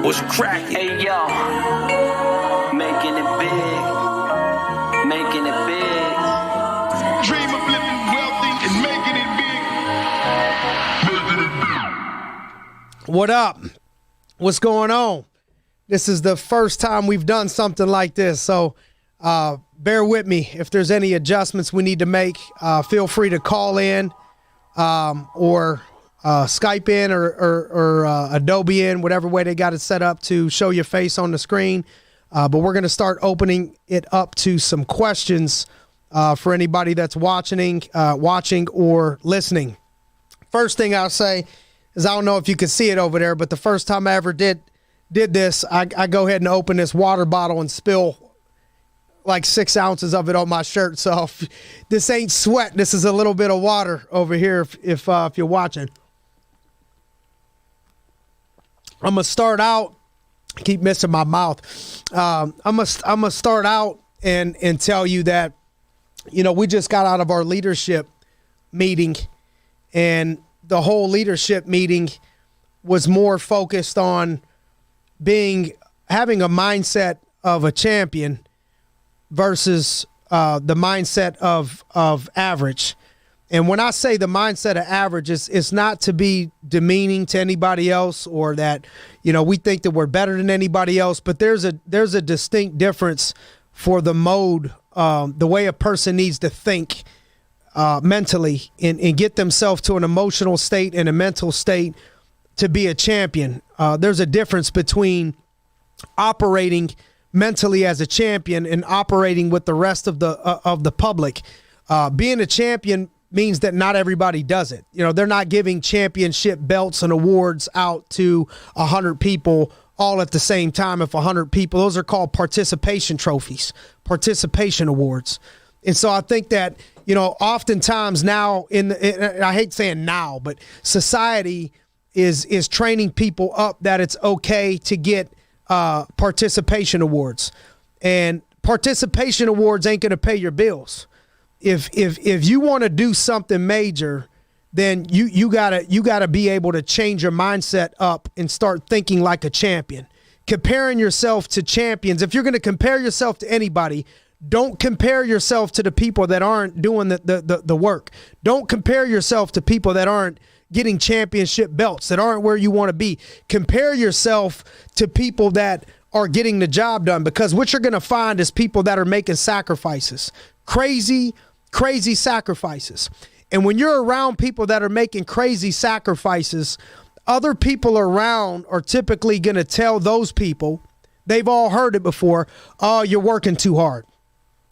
What's cracking? Hey yo, making it big, making it big. Dream of living wealthy and making it big. What up? What's going on? This is the first time we've done something like this, so bear with me. If there's any adjustments we need to make, feel free to call in or Skype in or Adobe in, whatever way they got it set up to show your face on the screen. But we're going to start opening it up to some questions for anybody that's watching or listening. First thing I'll say is I don't know if you can see it over there, but the first time I ever did this, I go ahead and open this water bottle and spill like 6 ounces of it on my shirt. So if this ain't sweat, this is a little bit of water over here if you're watching. I'm going to start out, I keep missing my mouth. I'm gonna start out and tell you that, we just got out of our leadership meeting, and the whole leadership meeting was more focused on having a mindset of a champion versus the mindset of average. And when I say the mindset of average, it's not to be demeaning to anybody else or that, we think that we're better than anybody else, but there's a distinct difference for the mode, the way a person needs to think mentally and get themselves to an emotional state and a mental state to be a champion. There's a difference between operating mentally as a champion and operating with the rest of the public. Being a champion means that not everybody does it. They're not giving championship belts and awards out to 100 people all at the same time. If 100 people, those are called participation trophies, participation awards. And so I think that, oftentimes now I hate saying now, but society is training people up that it's okay to get participation awards, and participation awards ain't going to pay your bills. If you want to do something major, then you gotta be able to change your mindset up and start thinking like a champion. Comparing yourself to champions. If you're going to compare yourself to anybody, don't compare yourself to the people that aren't doing the work. Don't compare yourself to people that aren't getting championship belts, that aren't where you want to be. Compare yourself to people that are getting the job done, because what you're going to find is people that are making sacrifices, crazy sacrifices. And when you're around people that are making crazy sacrifices, other people around are typically going to tell those people, they've all heard it before, oh, you're working too hard.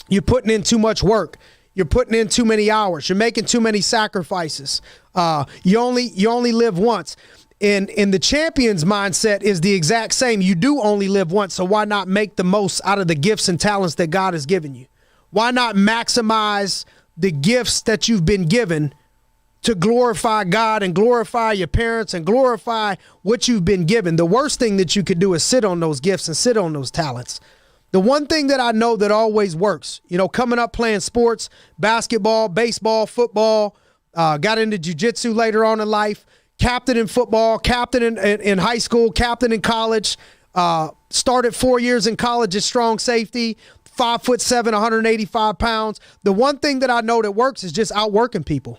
You're putting in too much work. You're putting in too many hours. You're making too many sacrifices. You only live once. And the champion's mindset is the exact same. You do only live once, so why not make the most out of the gifts and talents that God has given you? Why not maximize the gifts that you've been given to glorify God and glorify your parents and glorify what you've been given? The worst thing that you could do is sit on those gifts and sit on those talents. The one thing that I know that always works, coming up playing sports, basketball, baseball, football, got into jiu-jitsu later on in life, captain in football, captain in high school, captain in college, started 4 years in college at strong safety, 5'7", 185 pounds. The one thing that I know that works is just outworking people.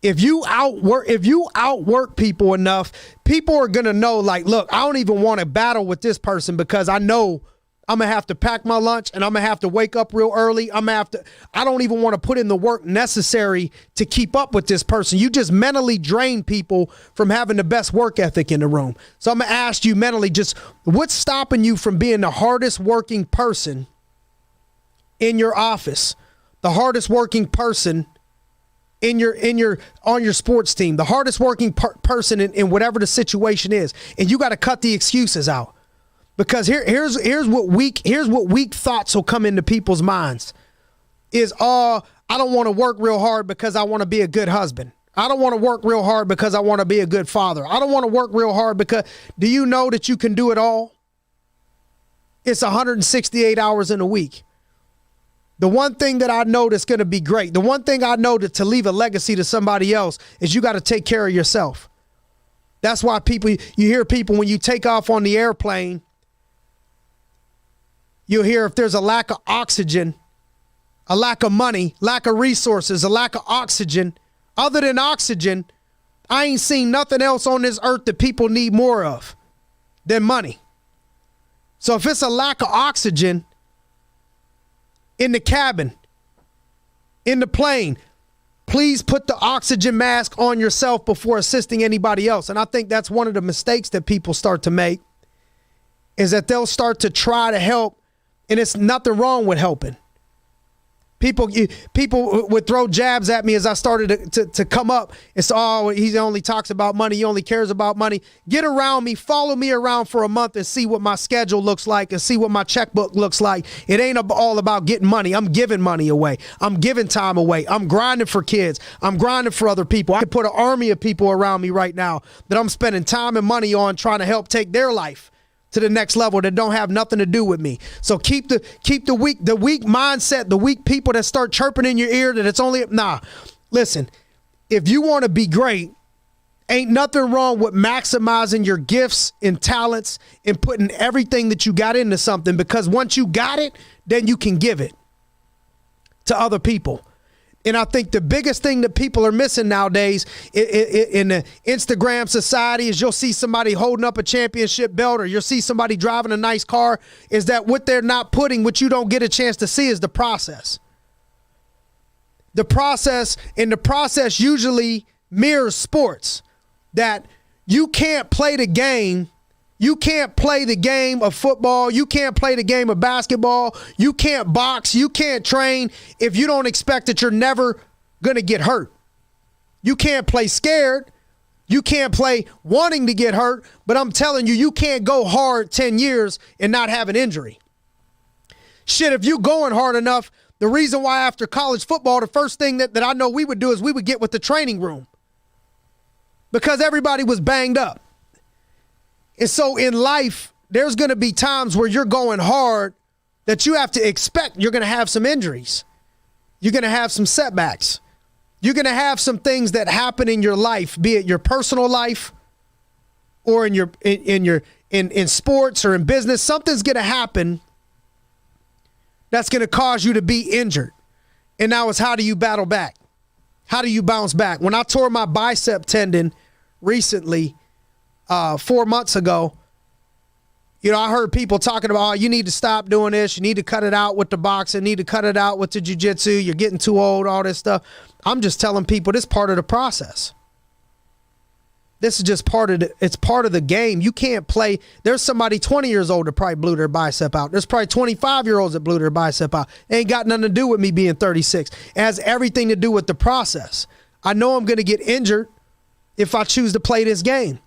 If you outwork people enough, people are going to know, like, look, I don't even want to battle with this person because I know I'm going to have to pack my lunch and I'm going to have to wake up real early. I don't even want to put in the work necessary to keep up with this person. You just mentally drain people from having the best work ethic in the room. So I'm going to ask you mentally, just what's stopping you from being the hardest working person in your office, the hardest working person on your sports team, the hardest working person in whatever the situation is? And you got to cut the excuses out. Because here's what weak thoughts will come into people's minds is, I don't want to work real hard because I want to be a good husband. I don't want to work real hard because I want to be a good father. I don't want to work real hard because, do you know that you can do it all? It's 168 hours in a week. The one thing that I know that's going to be great, the one thing I know to leave a legacy to somebody else is you got to take care of yourself. That's why you hear people when you take off on the airplane, you'll hear if there's a lack of oxygen, a lack of money, lack of resources, a lack of oxygen. Other than oxygen, I ain't seen nothing else on this earth that people need more of than money. So if it's a lack of oxygen in the cabin, in the plane, please put the oxygen mask on yourself before assisting anybody else. And I think that's one of the mistakes that people start to make, is that they'll start to try to help, and it's nothing wrong with helping. People would throw jabs at me as I started to come up. It's, oh, he only talks about money. He only cares about money. Get around me. Follow me around for a month and see what my schedule looks like and see what my checkbook looks like. It ain't all about getting money. I'm giving money away. I'm giving time away. I'm grinding for kids. I'm grinding for other people. I can put an army of people around me right now that I'm spending time and money on trying to help take their life to the next level that don't have nothing to do with me. So keep the weak mindset, the weak people that start chirping in your ear that it's only, listen, if you want to be great, ain't nothing wrong with maximizing your gifts and talents and putting everything that you got into something, because once you got it, then you can give it to other people. And I think the biggest thing that people are missing nowadays in the Instagram society is you'll see somebody holding up a championship belt, or you'll see somebody driving a nice car, is that what they're not putting, what you don't get a chance to see, is the process. The process usually mirrors sports, that you can't play the game. You can't play the game of football. You can't play the game of basketball. You can't box. You can't train if you don't expect that you're never going to get hurt. You can't play scared. You can't play wanting to get hurt. But I'm telling you, you can't go hard 10 years and not have an injury. Shit, if you going hard enough, the reason why after college football, the first thing that I know we would do is we would get with the training room, because everybody was banged up. And so in life, there's going to be times where you're going hard that you have to expect you're going to have some injuries. You're going to have some setbacks. You're going to have some things that happen in your life, be it your personal life or in sports or in business. Something's going to happen that's going to cause you to be injured. And now it's, how do you battle back? How do you bounce back? When I tore my bicep tendon recently, 4 months ago, I heard people talking about, oh, you need to stop doing this. You need to cut it out with the boxing. Need to cut it out with the jiu-jitsu. You're getting too old, all this stuff. I'm just telling people this is part of the process. This is just it's part of the game. You can't play. There's somebody 20 years old that probably blew their bicep out. There's probably 25-year-olds that blew their bicep out. It ain't got nothing to do with me being 36. It has everything to do with the process. I know I'm going to get injured if I choose to play this game.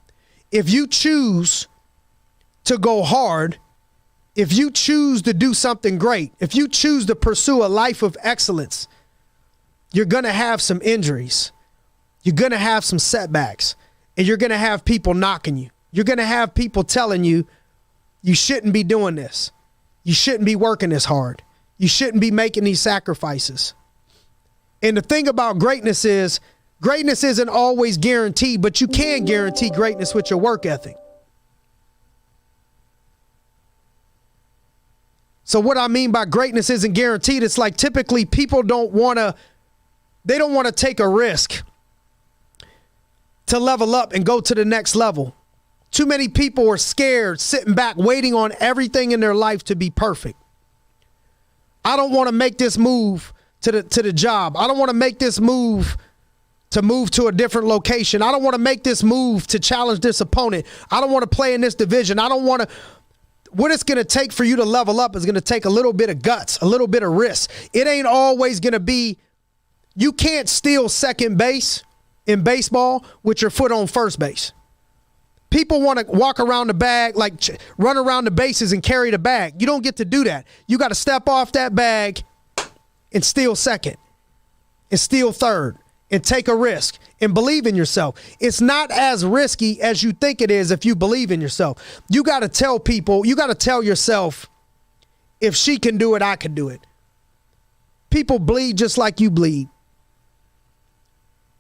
If you choose to go hard, if you choose to do something great, if you choose to pursue a life of excellence, you're going to have some injuries. You're going to have some setbacks, and you're going to have people knocking you. You're going to have people telling you, you shouldn't be doing this. You shouldn't be working this hard. You shouldn't be making these sacrifices. And the thing about greatness is, greatness isn't always guaranteed, but you can guarantee greatness with your work ethic. So what I mean by greatness isn't guaranteed, it's like typically people don't want to take a risk to level up and go to the next level. Too many people are scared, sitting back, waiting on everything in their life to be perfect. I don't want to make this move to the job. I don't want to make this move to a different location. I don't want to make this move to challenge this opponent. I don't want to play in this division. I don't want to. What it's going to take for you to level up is going to take a little bit of guts, a little bit of risk. It ain't always going to be, you can't steal second base in baseball with your foot on first base. People want to walk around the bag, like run around the bases and carry the bag. You don't get to do that. You got to step off that bag and steal second and steal third and take a risk and believe in yourself. It's not as risky as you think it is if you believe in yourself. You got to tell people, you got to tell yourself, if she can do it, I can do it. People bleed just like you bleed.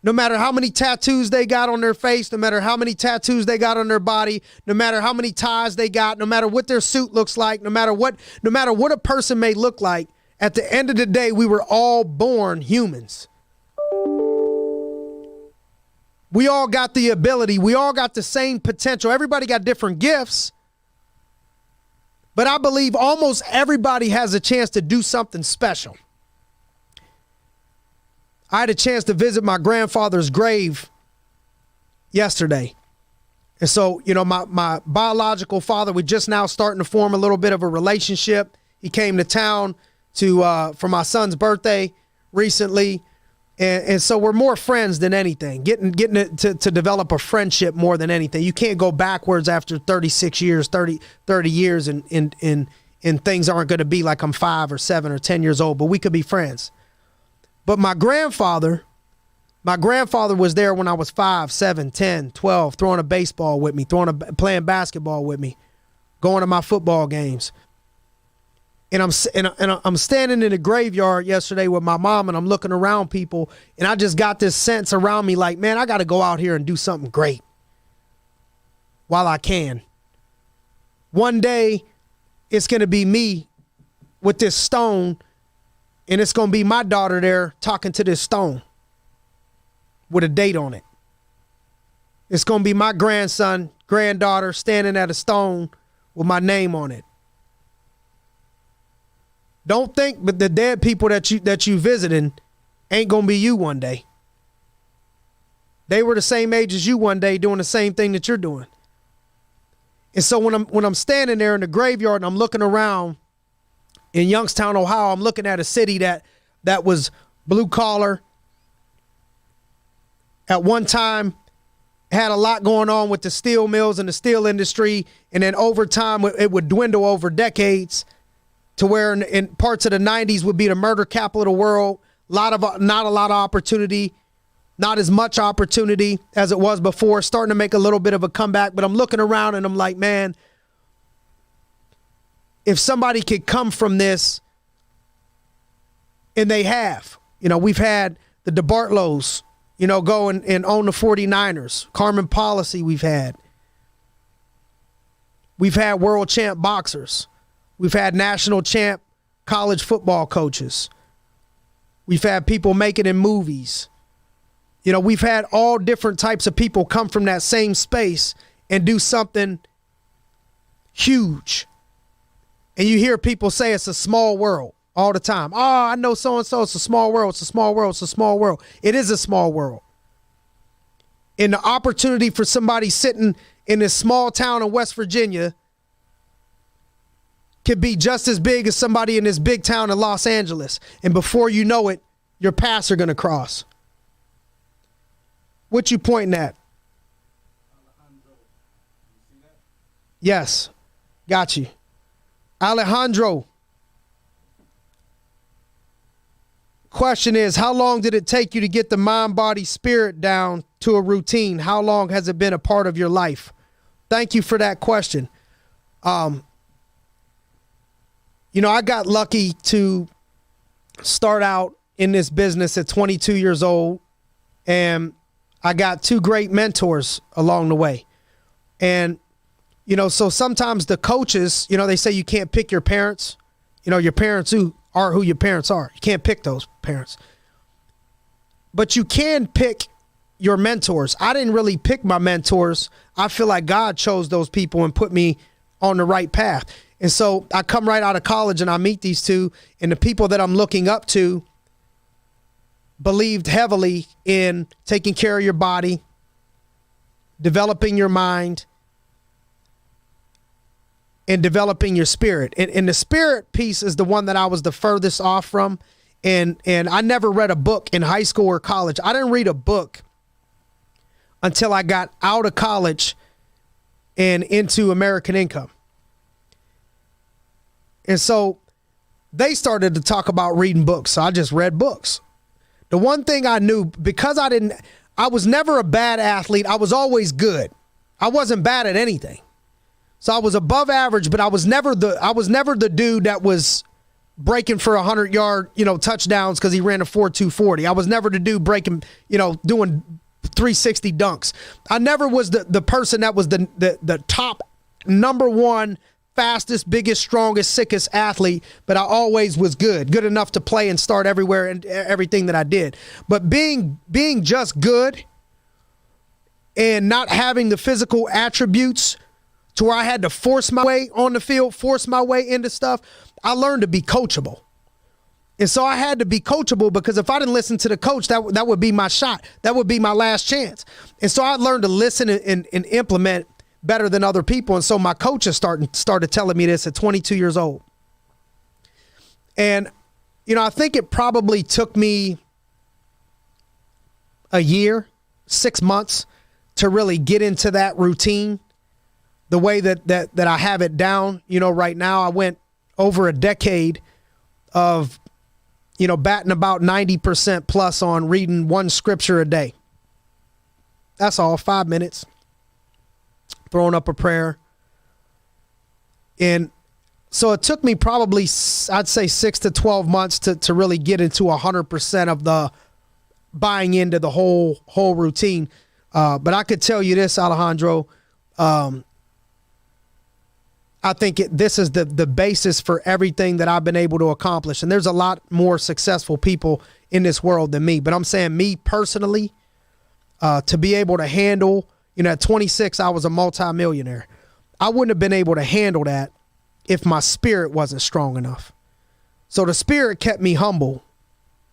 No matter how many tattoos they got on their face, no matter how many tattoos they got on their body, no matter how many ties they got, no matter what their suit looks like, no matter what a person may look like, at the end of the day, we were all born humans. We all got the ability. We all got the same potential. Everybody got different gifts. But I believe almost everybody has a chance to do something special. I had a chance to visit my grandfather's grave yesterday. And so, my biological father, we're just now starting to form a little bit of a relationship. He came to town for my son's birthday recently. And so we're more friends than anything, getting to develop a friendship more than anything. You can't go backwards after 36 years, 30 years and things aren't going to be like I'm 5 or 7 or 10 years old, but we could be friends. But my grandfather was there when I was 5, 7, 10, 12, throwing a baseball with me, playing basketball with me, going to my football games. And I'm standing in the graveyard yesterday with my mom, and I'm looking around people, and I just got this sense around me like, man, I got to go out here and do something great while I can. One day, it's going to be me with this stone, and it's going to be my daughter there talking to this stone with a date on it. It's going to be my granddaughter standing at a stone with my name on it. Don't think but the dead people that you visiting ain't going to be you one day. They were the same age as you one day doing the same thing that you're doing. And so when I'm standing there in the graveyard and I'm looking around in Youngstown, Ohio, I'm looking at a city that was blue collar. At one time, had a lot going on with the steel mills and the steel industry. And then over time, it would dwindle over decades to where in parts of the 90s would be the murder capital of the world. Not a lot of opportunity, not as much opportunity as it was before, starting to make a little bit of a comeback. But I'm looking around and I'm like, man, if somebody could come from this, and they have, we've had the DeBartlos, go and own the 49ers, Carmen Policy we've had. We've had world champ boxers. We've had national champ college football coaches. We've had people make it in movies. We've had all different types of people come from that same space and do something huge. And you hear people say it's a small world all the time. Oh, I know so-and-so. It's a small world. It's a small world. It's a small world. It is a small world. And the opportunity for somebody sitting in this small town in West Virginia could be just as big as somebody in this big town in Los Angeles. And before you know it, your paths are going to cross. What you pointing at? Yes. Got you. Alejandro. Question is, how long did it take you to get the mind, body, spirit down to a routine? How long has it been a part of your life? Thank you for that question. I got lucky to start out in this business at 22 years old, and I got two great mentors along the way. And, so sometimes the coaches, they say you can't pick your parents. Your parents are who your parents are. You can't pick those parents. But you can pick your mentors. I didn't really pick my mentors. I feel like God chose those people and put me on the right path. And so I come right out of college and I meet these two, and the people that I'm looking up to believed heavily in taking care of your body, developing your mind, and developing your spirit. And the spirit piece is the one that I was the furthest off from. And I never read a book in high school or college. I didn't read a book until I got out of college and into American Income. And so they started to talk about reading books. So I just read books. The one thing I knew, because I was never a bad athlete. I was always good. I wasn't bad at anything. So I was above average, but I was never the dude that was breaking for 100-yard, touchdowns because he ran a 4.240. I was never the dude breaking, doing 360 dunks. I never was the person that was the top number one fastest, biggest, strongest, sickest athlete, but I always was good enough to play and start everywhere and everything that I did. But being just good and not having the physical attributes to where I had to force my way on the field, force my way into stuff, I learned to be coachable. And so I had to be coachable, because if I didn't listen to the coach, that would be my shot. That would be my last chance. And so I learned to listen and implement better than other people. And so my coaches started telling me this at 22 years old. And, I think it probably took me a year, 6 months to really get into that routine the way that I have it down. Right now I went over a decade of, batting about 90% plus on reading one scripture a day. That's all, 5 minutes. Throwing up a prayer. And so it took me probably, I'd say 6 to 12 months to really get into 100% of the buying into the whole routine. But I could tell you this, Alejandro, I think this is the basis for everything that I've been able to accomplish. And there's a lot more successful people in this world than me. But I'm saying me personally, to be able to handle, at 26, I was a multimillionaire. I wouldn't have been able to handle that if my spirit wasn't strong enough. So the spirit kept me humble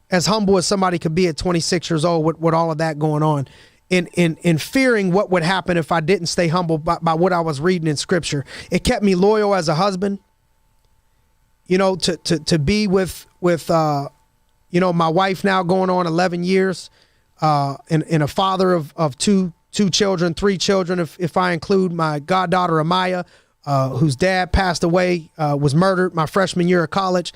as somebody could be at 26 years old with all of that going on. In fearing what would happen if I didn't stay humble by what I was reading in scripture. It kept me loyal as a husband, to be with my wife now going on 11 years, and a father of two children, 3 children, if I include my goddaughter Amaya, whose dad passed away, was murdered my freshman year of college.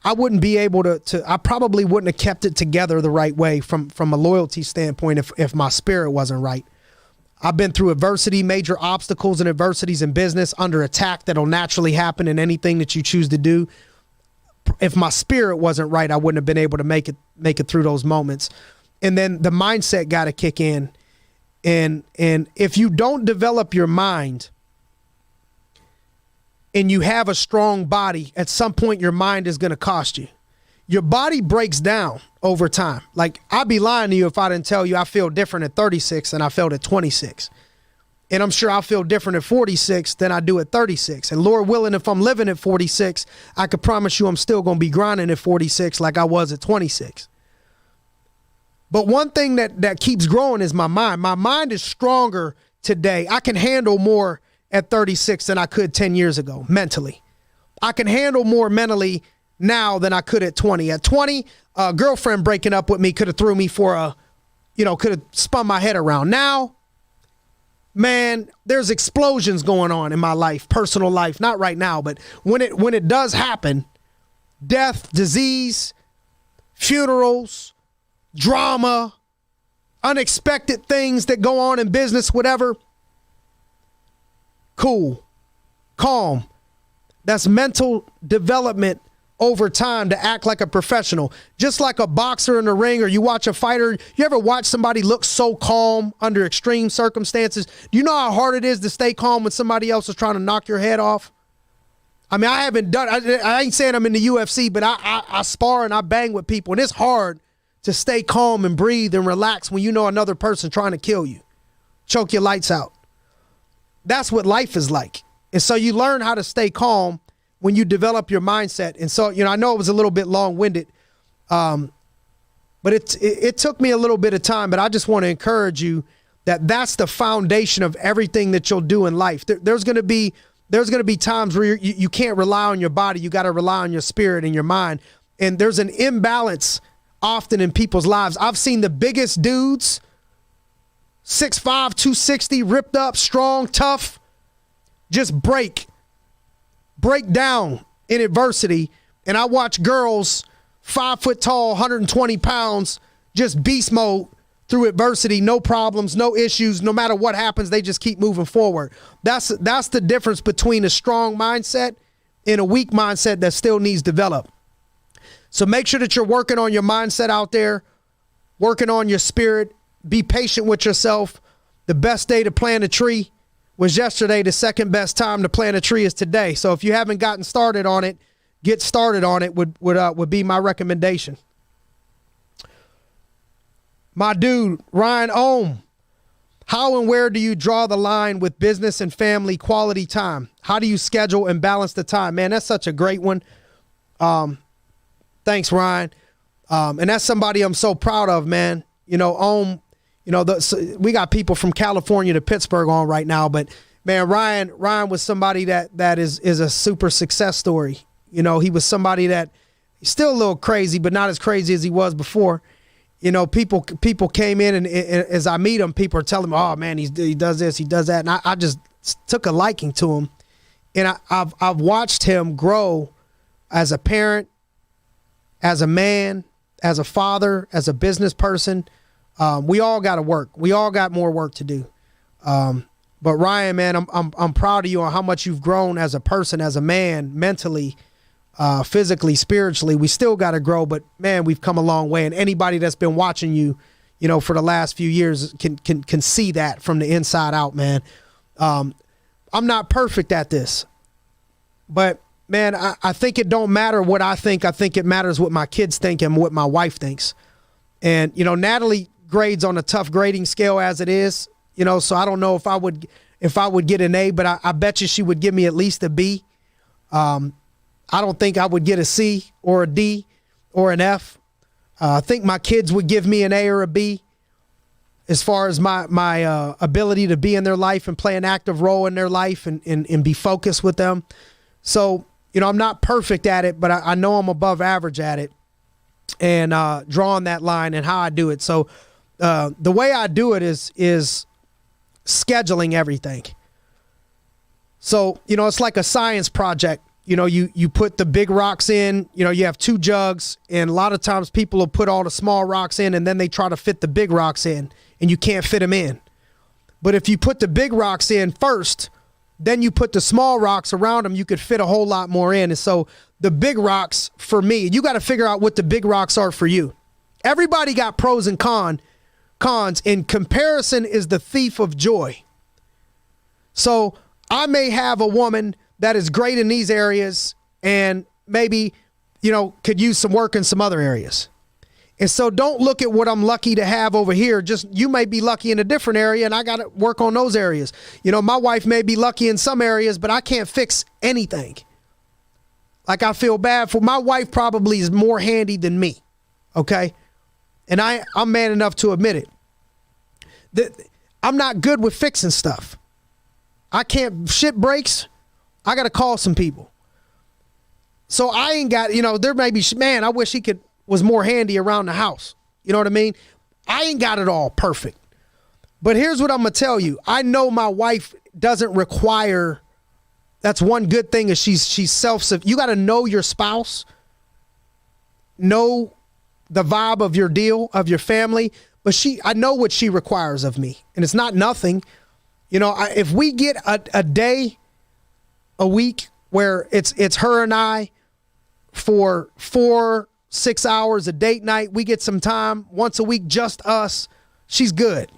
I wouldn't be able I probably wouldn't have kept it together the right way from a loyalty standpoint if my spirit wasn't right. I've been through adversity, major obstacles and adversities in business, under attack that'll naturally happen in anything that you choose to do. If my spirit wasn't right, I wouldn't have been able to make it through those moments. And then the mindset got to kick in. And if you don't develop your mind and you have a strong body, at some point your mind is going to cost you. Your body breaks down over time. Like, I'd be lying to you if I didn't tell you I feel different at 36 than I felt at 26. And I'm sure I'll feel different at 46 than I do at 36. And Lord willing, if I'm living at 46, I could promise you I'm still going to be grinding at 46 like I was at 26. But one thing that keeps growing is my mind. My mind is stronger today. I can handle more at 36 than I could 10 years ago mentally. I can handle more mentally now than I could at 20. At 20, a girlfriend breaking up with me could have threw me for could have spun my head around. Now, man, there's explosions going on in my life, personal life. Not right now, but when it does happen, death, disease, funerals, drama, unexpected things that go on in business, whatever. Cool, calm. That's mental development over time to act like a professional. Just like a boxer in the ring, or you watch a fighter. You ever watch somebody look so calm under extreme circumstances? Do you know how hard it is to stay calm when somebody else is trying to knock your head off? I mean, I ain't saying I'm in the UFC, but I spar and I bang with people, and it's hard to stay calm and breathe and relax when you know another person trying to kill you, choke your lights out. That's what life is like. And so you learn how to stay calm when you develop your mindset. And so, I know it was a little bit long-winded, but it took me a little bit of time, but I just want to encourage you that that's the foundation of everything that you'll do in life. There's going to be times where you can't rely on your body. You got to rely on your spirit and your mind. And there's an imbalance often in people's lives. I've seen the biggest dudes, 6'5", 260, ripped up, strong, tough, just break down in adversity. And I watch girls 5 foot tall, 120 pounds, just beast mode through adversity, no problems, no issues. No matter what happens, they just keep moving forward. That's the difference between a strong mindset in a weak mindset that still needs develop. So make sure that you're working on your mindset out there, working on your spirit. Be patient with yourself. The best day to plant a tree was yesterday. The second best time to plant a tree is today. So if you haven't gotten started on it, get started on it would be my recommendation. My dude, Ryan Ohm. How and where do you draw the line with business and family quality time? How do you schedule and balance the time? Man, that's such a great one. Thanks, Ryan. And that's somebody I'm so proud of, man. You know, we got people from California to Pittsburgh on right now, but man, Ryan was somebody that is a super success story. You know, he was somebody that he's still a little crazy, but not as crazy as he was before. You know, people came in and as I meet him, people are telling me, oh man, he does this, he does that. And I just took a liking to him. And I've watched him grow as a parent, as a man, as a father, as a business person. We all got to work. We all got more work to do. But Ryan, man, I'm proud of you on how much you've grown as a person, as a man, mentally, physically, spiritually. We still got to grow, but man, we've come a long way. And anybody that's been watching you, you know, for the last few years can see that from the inside out, man. I'm not perfect at this, but man, I think it don't matter what I think. I think it matters what my kids think and what my wife thinks. And, you know, Natalie grades on a tough grading scale as it is, you know, so I don't know if I would get an A, but I bet you she would give me at least a B. I don't think I would get a C or a D or an F. I think my kids would give me an A or a B as far as my ability to be in their life and play an active role in their life and be focused with them. So, you know, I'm not perfect at it, but I know I'm above average at it and drawing that line and how I do it. So the way I do it is scheduling everything. So, you know, it's like a science project. You know, you put the big rocks in, you know, you have 2 jugs, and a lot of times people will put all the small rocks in and then they try to fit the big rocks in and you can't fit them in. But if you put the big rocks in first, then you put the small rocks around them, you could fit a whole lot more in. And so the big rocks for me, you got to figure out what the big rocks are for you. Everybody got pros and cons, and comparison is the thief of joy. So I may have a woman that is great in these areas and maybe, you know, could use some work in some other areas. And so don't look at what I'm lucky to have over here. Just, you may be lucky in a different area and I got to work on those areas. You know, my wife may be lucky in some areas, but I can't fix anything. Like, I feel bad for my wife, probably is more handy than me. Okay. And I'm man enough to admit it. I'm not good with fixing stuff. I can't, shit breaks. I got to call some people. So I ain't got, you know, there may be, man, I wish he was more handy around the house. You know what I mean? I ain't got it all perfect. But here's what I'm going to tell you. I know my wife doesn't require, that's one good thing is she's you got to know your spouse, know the vibe of your deal, of your family. But I know what she requires of me, and it's not nothing. You know, if we get a day, a week where it's her and I for 4-6 hours, a date night, we get some time once a week, just us, she's good.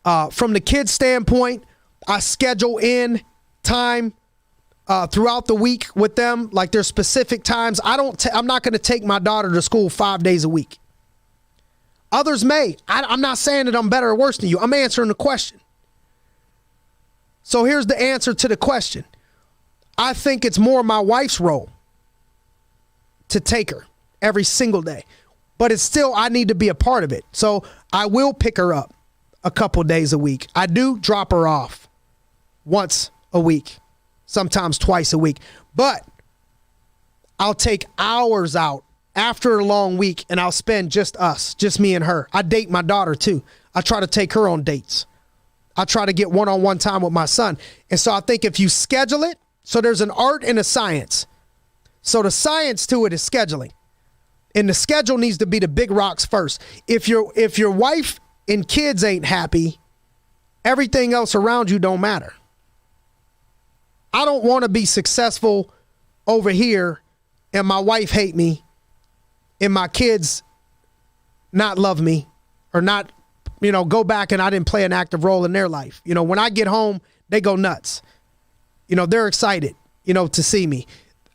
From the kids' standpoint, I schedule in time throughout the week with them. Like, there's specific times. I'm not going to take my daughter to school 5 days a week. Others may. I'm not saying that I'm better or worse than you. I'm answering the question. So here's the answer to the question. I think it's more my wife's role to take her every single day. But it's still, I need to be a part of it. So I will pick her up a couple days a week. I do drop her off once a week, sometimes twice a week. But I'll take hours out after a long week and I'll spend just us, just me and her. I date my daughter too. I try to take her on dates. I try to get one-on-one time with my son. And so I think if you schedule it, so there's an art and a science. So the science to it is scheduling. And the schedule needs to be the big rocks first. If your wife and kids ain't happy, everything else around you don't matter. I don't want to be successful over here and my wife hate me and my kids not love me or not, go back and I didn't play an active role in their life. When I get home, they go nuts. They're excited, to see me.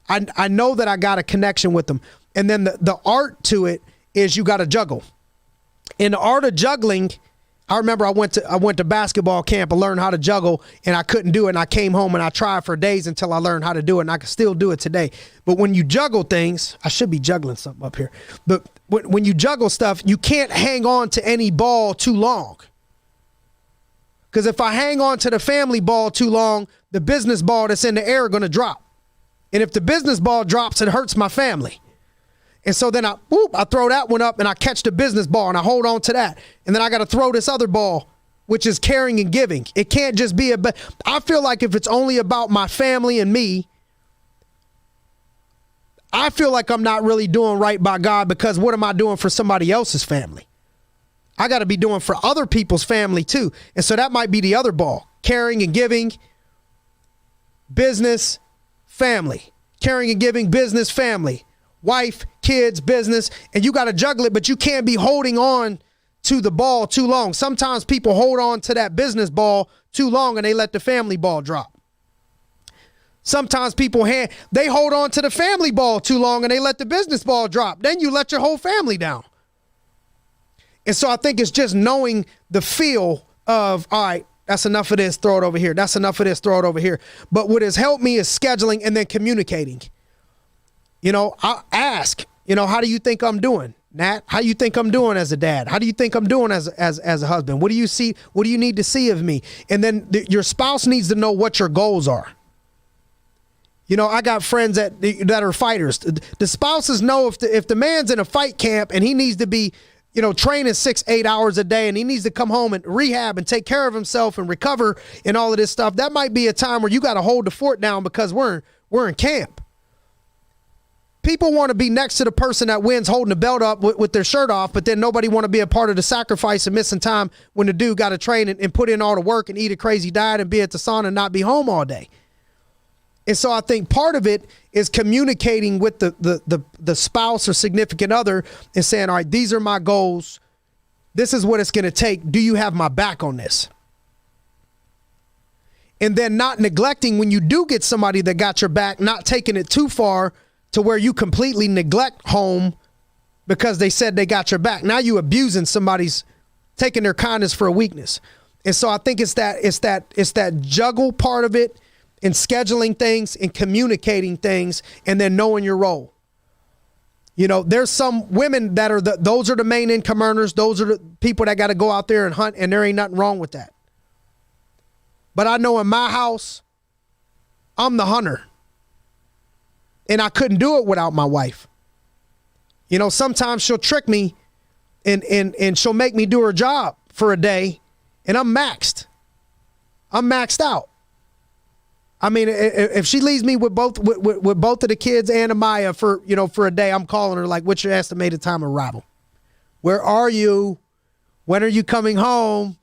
I know that I got a connection with them. And then the art to it is you got to juggle. In the art of juggling, I remember I went to basketball camp and learned how to juggle, and I couldn't do it. And I came home and I tried for days until I learned how to do it, and I can still do it today. But when you juggle things, I should be juggling something up here. But when you juggle stuff, you can't hang on to any ball too long. Because if I hang on to the family ball too long, the business ball that's in the air are going to drop. And if the business ball drops, it hurts my family. And so then I throw that one up and I catch the business ball and I hold on to that. And then I got to throw this other ball, which is caring and giving. It can't just be I feel like if it's only about my family and me, I feel like I'm not really doing right by God, because what am I doing for somebody else's family? I got to be doing for other people's family too. And so that might be the other ball: caring and giving, business, family. Caring and giving, business, family. Wife, kids, business, and you got to juggle it, but you can't be holding on to the ball too long. Sometimes people hold on to that business ball too long and they let the family ball drop. Sometimes people they hold on to the family ball too long and they let the business ball drop. Then you let your whole family down. And so I think it's just knowing the feel of, all right, that's enough of this, throw it over here. That's enough of this, throw it over here. But what has helped me is scheduling and then communicating. I ask, how do you think I'm doing? Nat, how do you think I'm doing as a dad? How do you think I'm doing as a husband? What do you see? What do you need to see of me? And then your spouse needs to know what your goals are. I got friends that are fighters. The spouses know if the man's in a fight camp and he needs to be, training 6-8 hours a day, and he needs to come home and rehab and take care of himself and recover and all of this stuff, that might be a time where you got to hold the fort down because we're in camp. People want to be next to the person that wins holding the belt up with their shirt off, but then nobody want to be a part of the sacrifice and missing time when the dude got to train and put in all the work and eat a crazy diet and be at the sauna and not be home all day. And so I think part of it is communicating with the spouse or significant other and saying, all right, these are my goals. This is what it's going to take. Do you have my back on this? And then not neglecting when you do get somebody that got your back, not taking it too far to where you completely neglect home because they said they got your back. Now you abusing somebody's, taking their kindness for a weakness. And so I think it's that juggle part of it, and scheduling things and communicating things, and then knowing your role. There's some women that those are the main income earners. Those are the people that got to go out there and hunt, and there ain't nothing wrong with that. But I know in my house, I'm the hunter. And I couldn't do it without my wife. Sometimes she'll trick me and she'll make me do her job for a day, and I'm maxed. I'm maxed out. I mean, if she leaves me with both of the kids and Amaya for a day, I'm calling her like, what's your estimated time of arrival? Where are you? When are you coming home?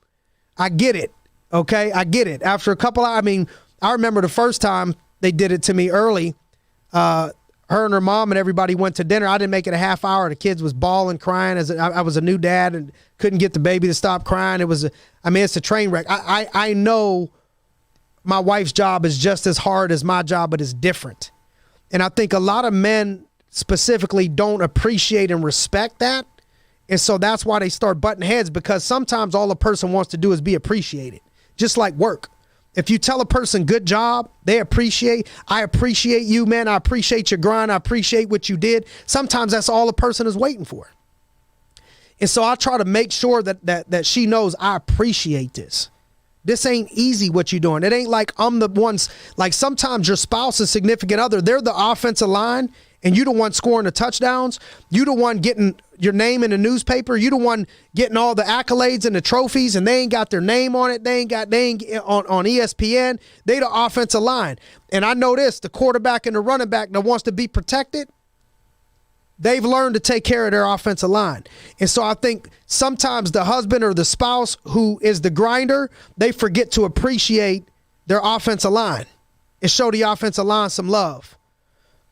I get it. Okay. I get it. After a couple I remember the first time they did it to me early. Her and her mom and everybody went to dinner. I didn't make it a half hour. The kids was bawling, crying as I was a new dad and couldn't get the baby to stop crying. It's a train wreck. I know my wife's job is just as hard as my job, but it's different. And I think a lot of men specifically don't appreciate and respect that. And so that's why they start butting heads, because sometimes all a person wants to do is be appreciated, just like work. If you tell a person good job, I appreciate you, man. I appreciate your grind. I appreciate what you did. Sometimes that's all a person is waiting for. And so I try to make sure that she knows I appreciate this. This ain't easy what you're doing. It ain't like I'm the ones, like sometimes your spouse and significant other, they're the offensive line and you the one scoring the touchdowns. You the one getting your name in the newspaper. You the one getting all the accolades and the trophies, and they ain't got their name on it. They ain't on ESPN. They the offensive line. And I know this, the quarterback and the running back that wants to be protected, they've learned to take care of their offensive line. And so I think sometimes the husband or the spouse who is the grinder, they forget to appreciate their offensive line. is show the offensive line some love.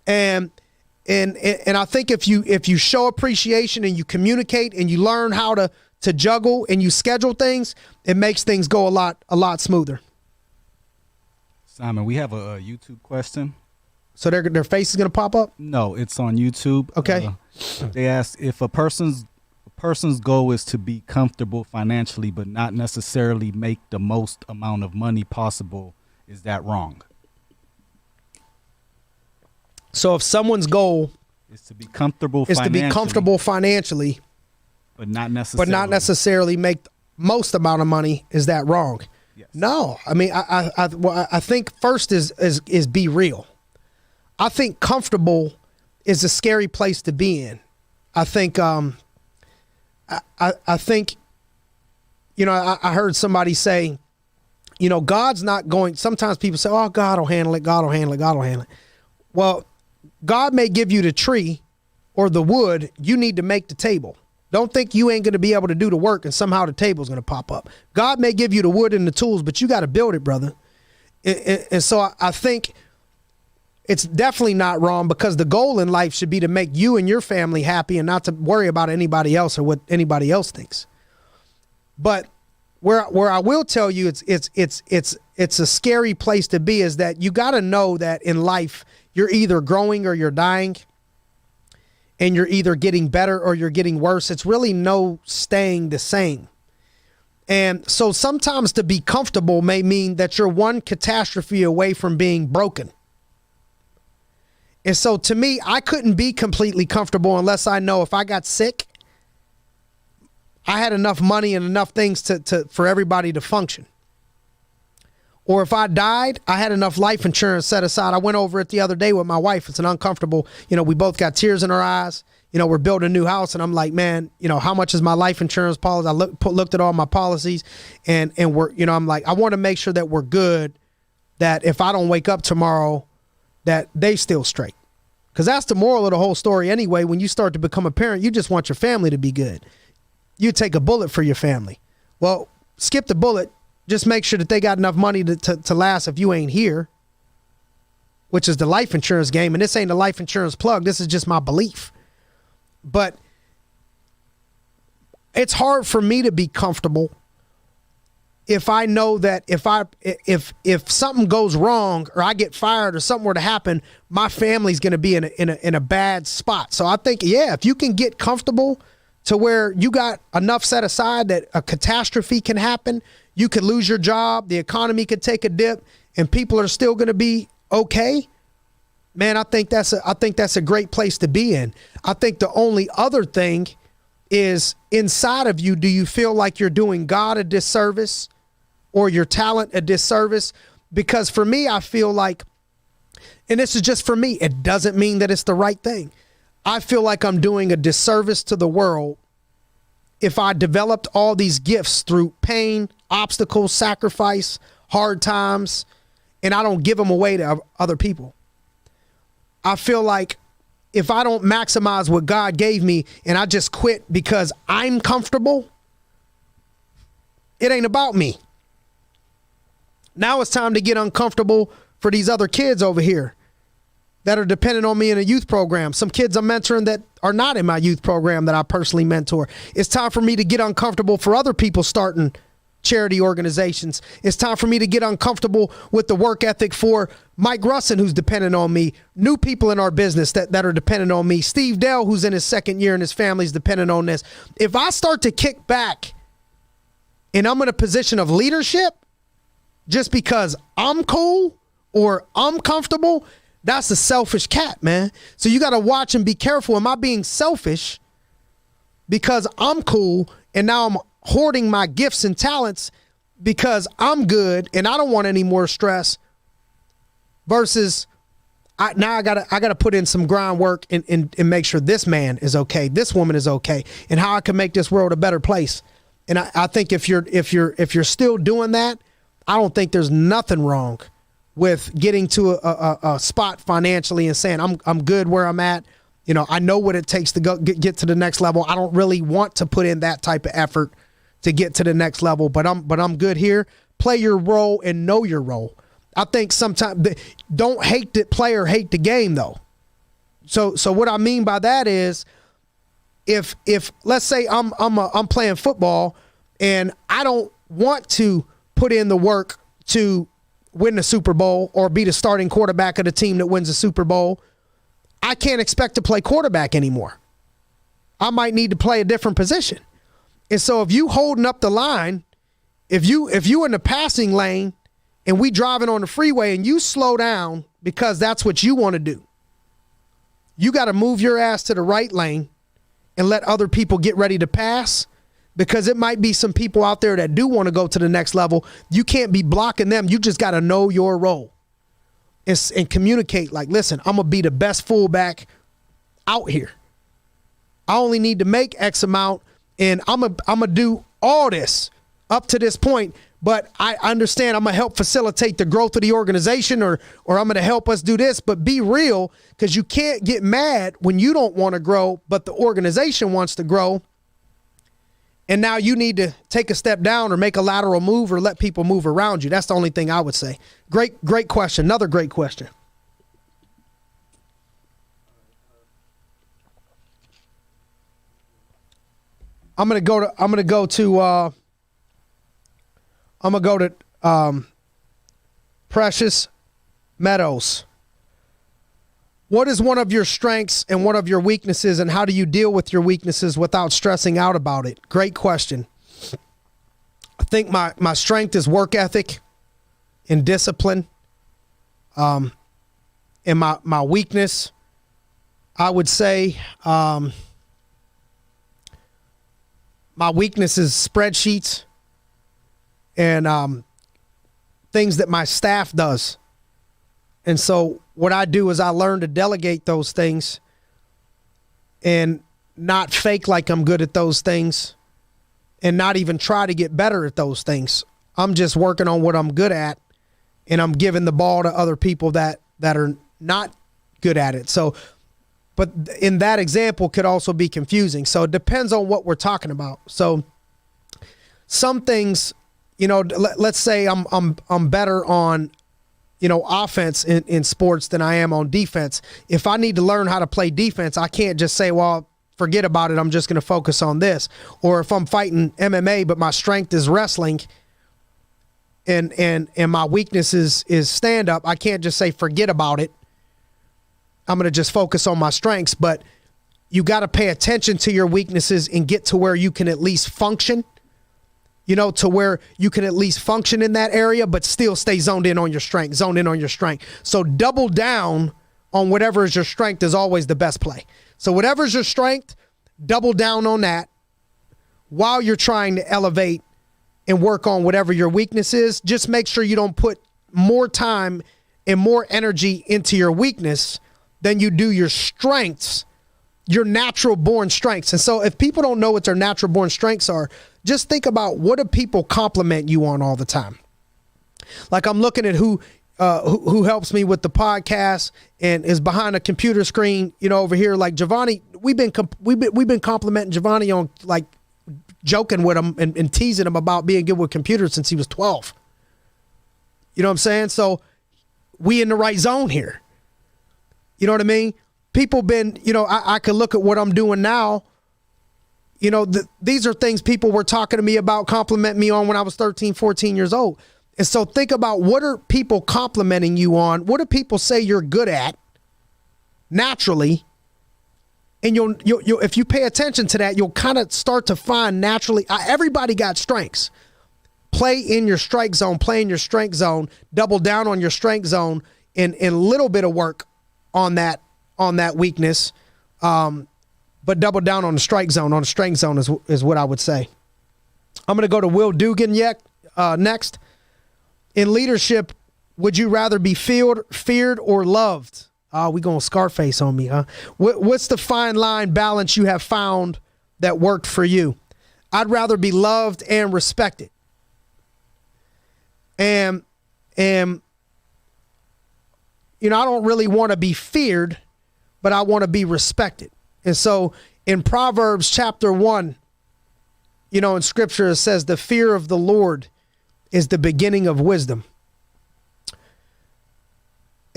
And I think if you show appreciation and you communicate and you learn how to juggle and you schedule things, it makes things go a lot smoother. Simon, we have a YouTube question. So their face is going to pop up? No, it's on YouTube. Okay. They asked if a person's goal is to be comfortable financially but not necessarily make the most amount of money possible, is that wrong? So if someone's goal is to be comfortable financially, but not necessarily make the most amount of money, is that wrong? Yes. No. I mean, I think first is be real. I think comfortable is a scary place to be in. I think I think, I heard somebody say, God's not going. Sometimes people say, oh, God will handle it. God will handle it. God will handle it. Well, God may give you the tree or the wood. You need to make the table. Don't think you ain't going to be able to do the work and somehow the table's going to pop up. God may give you the wood and the tools, but you got to build it, brother. And so I think it's definitely not wrong, because the goal in life should be to make you and your family happy and not to worry about anybody else or what anybody else thinks. But where I will tell you it's a scary place to be is that you got to know that in life you're either growing or you're dying, and you're either getting better or you're getting worse. It's really no staying the same. And so sometimes to be comfortable may mean that you're one catastrophe away from being broken. And so to me, I couldn't be completely comfortable unless I know if I got sick, I had enough money and enough things for everybody to function. Or if I died, I had enough life insurance set aside. I went over it the other day with my wife. It's an uncomfortable, we both got tears in our eyes. We're building a new house, and I'm like, man, how much is my life insurance policy? I looked at all my policies, and we're, I'm like, I want to make sure that we're good, that if I don't wake up tomorrow, that they still straight. Because that's the moral of the whole story anyway. When you start to become a parent, you just want your family to be good. You take a bullet for your family. Well, skip the bullet. Just make sure that they got enough money to last if you ain't here, which is the life insurance game. And this ain't a life insurance plug. This is just my belief. But it's hard for me to be comfortable if I know that if something goes wrong or I get fired or something were to happen, my family's going to be in a bad spot. So I think, if you can get comfortable to where you got enough set aside that a catastrophe can happen, you could lose your job, the economy could take a dip, and people are still going to be okay. Man, I think that's a great place to be in. I think the only other thing is inside of you, do you feel like you're doing God a disservice or your talent a disservice? Because for me, I feel like, and this is just for me, it doesn't mean that it's the right thing. I feel like I'm doing a disservice to the world if I developed all these gifts through pain, obstacles, sacrifice, hard times, and I don't give them away to other people. I feel like if I don't maximize what God gave me and I just quit because I'm comfortable, it ain't about me. Now it's time to get uncomfortable for these other kids over here that are dependent on me in a youth program. Some kids I'm mentoring that are not in my youth program that I personally mentor. It's time for me to get uncomfortable for other people starting charity organizations. It's time for me to get uncomfortable with the work ethic for Mike Russin, who's dependent on me, new people in our business that are dependent on me, Steve Dell, who's in his second year and his family's dependent on this. If I start to kick back and I'm in a position of leadership just because I'm cool or I'm comfortable, that's a selfish cat, man. So you got to watch and be careful. Am I being selfish because I'm cool and now I'm hoarding my gifts and talents because I'm good and I don't want any more stress, versus I gotta put in some groundwork and make sure this man is okay, this woman is okay, and how I can make this world a better place. And I think if you're still doing that, I don't think there's nothing wrong with getting to a spot financially and saying I'm good where I'm at. I know what it takes to go get to the next level. I don't really want to put in that type of effort to get to the next level, but I'm good here. Play your role and know your role. I think sometimes don't hate the player, hate the game though. So what I mean by that is, if let's say I'm playing football and I don't want to put in the work to win the Super Bowl or be the starting quarterback of the team that wins the Super Bowl, I can't expect to play quarterback anymore. I might need to play a different position. And so if you holding up the line, if you in the passing lane and we driving on the freeway and you slow down because that's what you want to do, you got to move your ass to the right lane and let other people get ready to pass, because it might be some people out there that do want to go to the next level. You can't be blocking them. You just got to know your role and communicate like, listen, I'm going to be the best fullback out here. I only need to make X amount, and I'm going to do all this up to this point, but I understand I'm going to help facilitate the growth of the organization, or I'm going to help us do this. But be real, because you can't get mad when you don't want to grow, but the organization wants to grow. And now you need to take a step down or make a lateral move or let people move around you. That's the only thing I would say. Great question. Another great question. I'm gonna go to Precious Meadows. What is one of your strengths and one of your weaknesses, and how do you deal with your weaknesses without stressing out about it? Great question. I think my strength is work ethic and discipline. And my weakness, I would say, my weakness is spreadsheets and things that my staff does. And so what I do is I learn to delegate those things and not fake like I'm good at those things and not even try to get better at those things. I'm just working on what I'm good at, and I'm giving the ball to other people that are not good at it. So, but in that example could also be confusing. So it depends on what we're talking about. So some things, let's say I'm better on, offense in sports than I am on defense. If I need to learn how to play defense, I can't just say, well, forget about it, I'm just going to focus on this. Or if I'm fighting MMA, but my strength is wrestling and my weakness is stand-up, I can't just say forget about it. I'm going to just focus on my strengths. But you got to pay attention to your weaknesses and get to where you can at least function. To where you can at least function in that area, but still stay zoned in on your strength. So double down on whatever is your strength is always the best play. So whatever's your strength, double down on that while you're trying to elevate and work on whatever your weakness is. Just make sure you don't put more time and more energy into your weakness than you do your strengths, your natural born strengths. And so if people don't know what their natural born strengths are, just think about, what do people compliment you on all the time? Like, I'm looking at who helps me with the podcast and is behind a computer screen, over here. Like Giovanni, we've been complimenting Giovanni on, like, joking with him and teasing him about being good with computers since he was 12. You know what I'm saying? So we in the right zone here. You know what I mean? People been, I could look at what I'm doing now. These are things people were talking to me about, complimenting me on when I was 13, 14 years old. And so think about, what are people complimenting you on? What do people say you're good at naturally? And you'll if you pay attention to that, you'll kind of start to find naturally, everybody got strengths. Play in your strike zone, play in your strength zone, double down on your strength zone, and a little bit of work on that weakness. But double down on the strike zone, on the strength zone is what I would say. I'm going to go to Will Dugan next. In leadership, would you rather be feared or loved? We going Scarface on me, huh? What's the fine line balance you have found that worked for you? I'd rather be loved and respected. And I don't really want to be feared, but I want to be respected. And so in Proverbs chapter 1, in scripture, it says the fear of the Lord is the beginning of wisdom.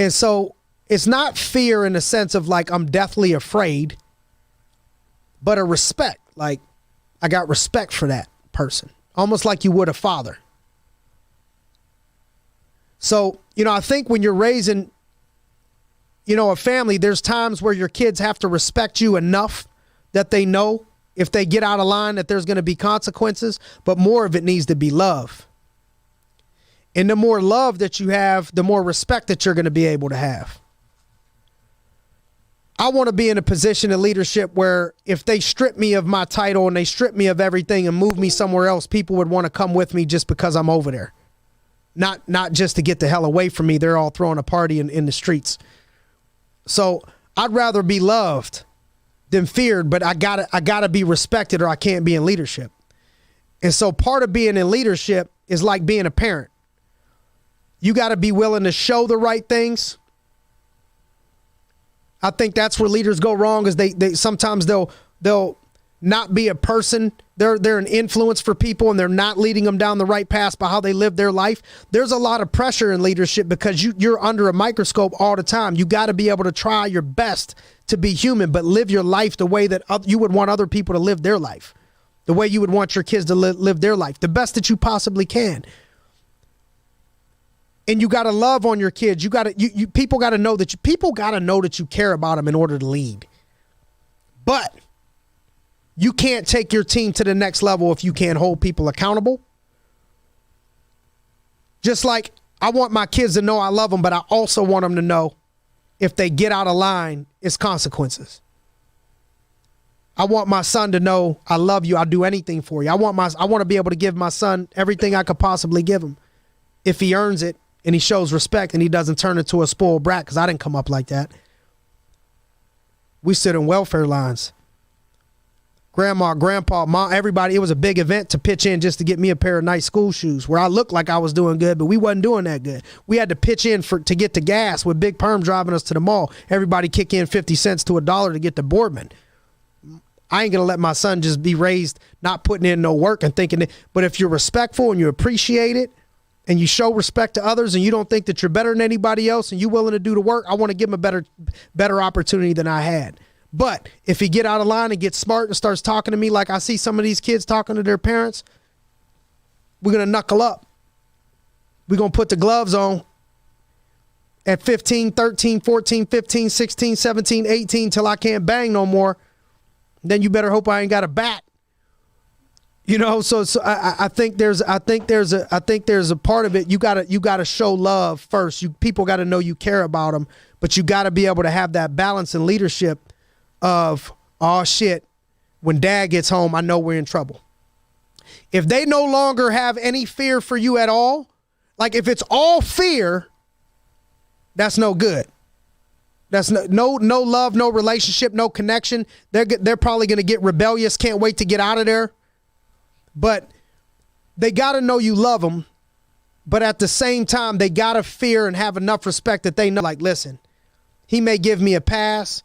And so it's not fear in the sense of like I'm deathly afraid, but a respect. Like I got respect for that person, almost like you would a father. So, I think when you're raising, a family, there's times where your kids have to respect you enough that they know if they get out of line that there's going to be consequences, but more of it needs to be love. And the more love that you have, the more respect that you're going to be able to have. I want to be in a position of leadership where if they strip me of my title and they strip me of everything and move me somewhere else, people would want to come with me just because I'm over there. Not just to get the hell away from me. They're all throwing a party in the streets. So I'd rather be loved than feared, but I gotta be respected or I can't be in leadership. And so part of being in leadership is like being a parent. You got to be willing to show the right things. I think that's where leaders go wrong is they sometimes they'll not be a person. They're an influence for people and they're not leading them down the right path by how they live their life. There's a lot of pressure in leadership because you're under a microscope all the time. You got to be able to try your best to be human, but live your life the way that you would want other people to live their life, the way you would want your kids to live their life, the best that you possibly can. And you got to love on your kids. People got to know that you care about them in order to lead. But you can't take your team to the next level if you can't hold people accountable. Just like I want my kids to know I love them, but I also want them to know if they get out of line, it's consequences. I want my son to know I love you. I'll do anything for you. I want to be able to give my son everything I could possibly give him if he earns it and he shows respect and he doesn't turn into a spoiled brat because I didn't come up like that. We sit in welfare lines. Grandma, grandpa, mom, everybody, it was a big event to pitch in just to get me a pair of nice school shoes where I looked like I was doing good, but we wasn't doing that good. We had to pitch in to get the gas with Big Perm driving us to the mall. Everybody kick in 50 cents to $1 to get the Boardman. I ain't going to let my son just be raised not putting in no work and thinking it. But if you're respectful and you appreciate it and you show respect to others and you don't think that you're better than anybody else and you're willing to do the work, I want to give him a better opportunity than I had. But if he get out of line and gets smart and starts talking to me like I see some of these kids talking to their parents, we're going to knuckle up. We're going to put the gloves on at 15, 13, 14, 15, 16, 17, 18 till I can't bang no more. Then you better hope I ain't got a bat. So I think there's a part of it. You gotta show love first. People got to know you care about them, but you got to be able to have that balance in leadership of, oh shit, when dad gets home, I know we're in trouble. If they no longer have any fear for you at all, like if it's all fear, that's no good. That's no love, no relationship, no connection. They're probably going to get rebellious, can't wait to get out of there. But they got to know you love them. But at the same time, they got to fear and have enough respect that they know, like, listen, he may give me a pass.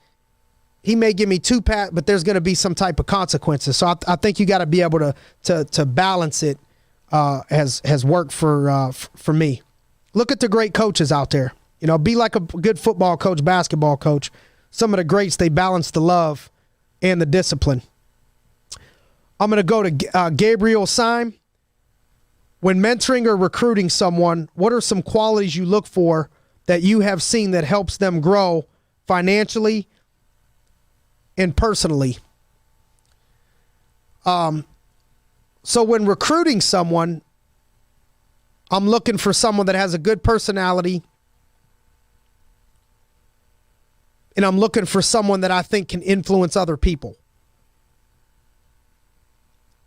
He may give me 2 passes, but there's going to be some type of consequences. So I think you got to be able to balance it has worked for me. Look at the great coaches out there. Be like a good football coach, basketball coach. Some of the greats, they balance the love and the discipline. I'm going to go to Gabriel Syme. When mentoring or recruiting someone, what are some qualities you look for that you have seen that helps them grow financially and personally? So when recruiting someone, I'm looking for someone that has a good personality, and I'm looking for someone that I think can influence other people.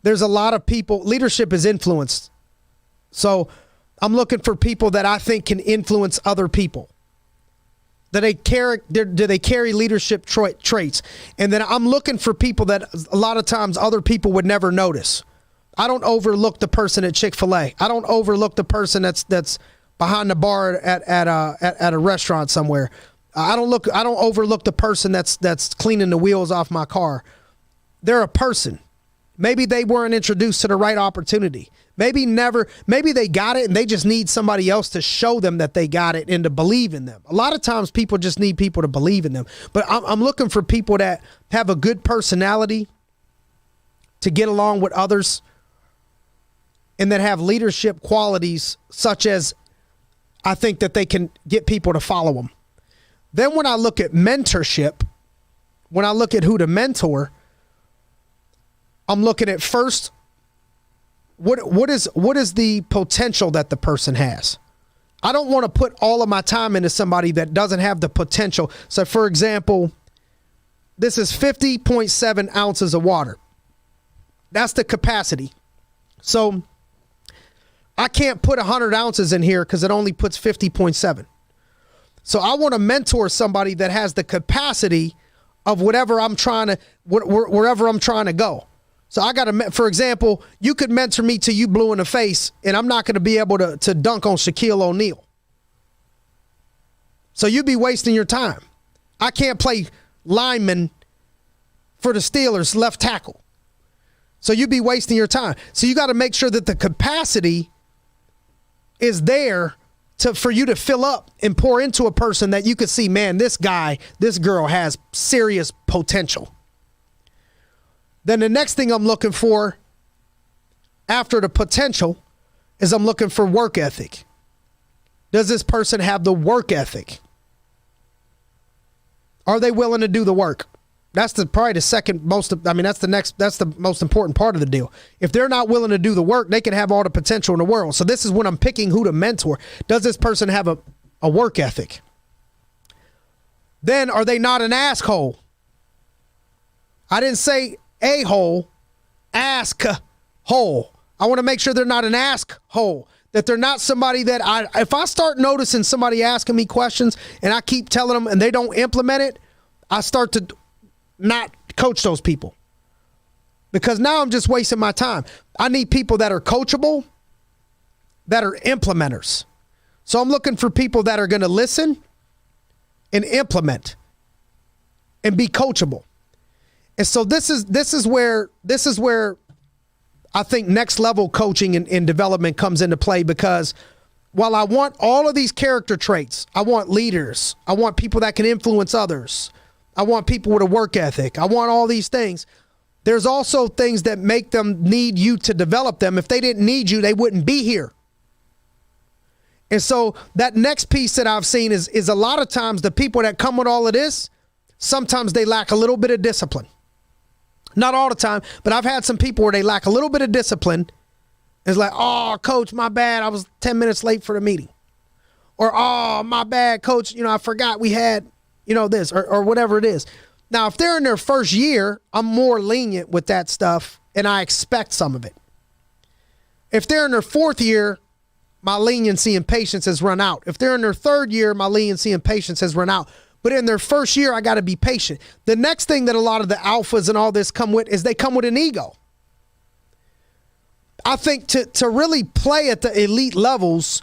There's a lot of people, leadership is influenced. So I'm looking for people that I think can influence other people. Do they carry leadership traits? And then I'm looking for people that a lot of times other people would never notice. I don't overlook the person at Chick-fil-A. I don't overlook the person that's behind the bar at a restaurant somewhere. I don't overlook the person that's cleaning the wheels off my car. They're a person. Maybe they weren't introduced to the right opportunity. Maybe they got it and they just need somebody else to show them that they got it and to believe in them. A lot of times people just need people to believe in them. But I'm looking for people that have a good personality to get along with others and that have leadership qualities such as I think that they can get people to follow them. Then when I look at mentorship, when I look at who to mentor, I'm looking at first, what is the potential that the person has? I don't want to put all of my time into somebody that doesn't have the potential. So for example, this is 50.7 ounces of water. That's the capacity. So I can't put 100 ounces in here because it only puts 50.7. So I want to mentor somebody that has the capacity of whatever I'm trying to, wherever I'm trying to go. So I got to, for example, you could mentor me till you blue in the face, and I'm not going to be able to dunk on Shaquille O'Neal. So you'd be wasting your time. I can't play lineman for the Steelers, left tackle. So you'd be wasting your time. So you got to make sure that the capacity is there for you to fill up and pour into a person that you could see, man, this guy, this girl has serious potential. Then the next thing I'm looking for after the potential is I'm looking for work ethic. Does this person have the work ethic? Are they willing to do the work? That's probably the second most, that's the most important part of the deal. If they're not willing to do the work, they can have all the potential in the world. So this is when I'm picking who to mentor. Does this person have a work ethic? Then are they not an asshole? I didn't say a-hole, ask-hole. I want to make sure they're not an ask-hole, that they're not somebody that if I start noticing somebody asking me questions and I keep telling them and they don't implement it, I start to not coach those people because now I'm just wasting my time. I need people that are coachable, that are implementers. So I'm looking for people that are going to listen and implement and be coachable. And so this is where I think next level coaching and development comes into play, because while I want all of these character traits, I want leaders, I want people that can influence others, I want people with a work ethic, I want all these things. There's also things that make them need you to develop them. If they didn't need you, they wouldn't be here. And so that next piece that I've seen is a lot of times the people that come with all of this, sometimes they lack a little bit of discipline. Not all the time, but I've had some people where they lack a little bit of discipline. It's like, oh, coach, my bad. I was 10 minutes late for the meeting. Or, oh, my bad, coach. I forgot we had, this or whatever it is. Now, if they're in their first year, I'm more lenient with that stuff and I expect some of it. If they're in their fourth year, my leniency and patience has run out. If they're in their third year, my leniency and patience has run out. But in their first year, I got to be patient. The next thing that a lot of the alphas and all this come with is they come with an ego. I think to really play at the elite levels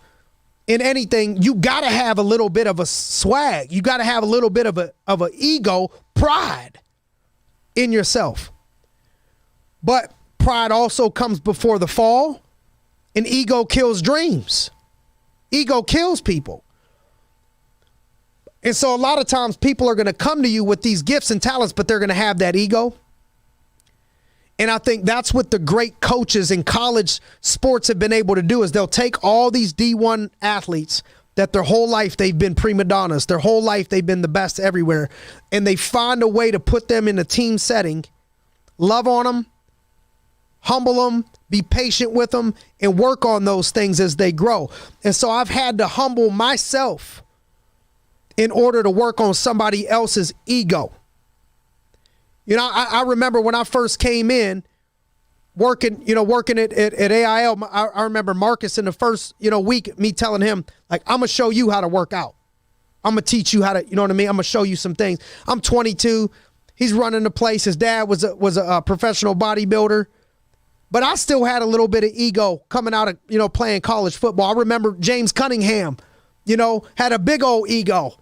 in anything, you got to have a little bit of a swag. You got to have a little bit of a ego, pride in yourself. But pride also comes before the fall, and ego kills dreams. Ego kills people. And so a lot of times people are going to come to you with these gifts and talents, but they're going to have that ego. And I think that's what the great coaches in college sports have been able to do, is they'll take all these D1 athletes that their whole life they've been prima donnas, their whole life they've been the best everywhere, and they find a way to put them in a team setting, love on them, humble them, be patient with them, and work on those things as they grow. And so I've had to humble myself in order to work on somebody else's ego. I remember when I first came in working at AIL, I remember Marcus in the first, week, me telling him, like, I'm going to show you how to work out. I'm going to teach you how to, I'm going to show you some things. I'm 22. He's running the place. His dad was a professional bodybuilder. But I still had a little bit of ego coming out of, playing college football. I remember James Cunningham, had a big old ego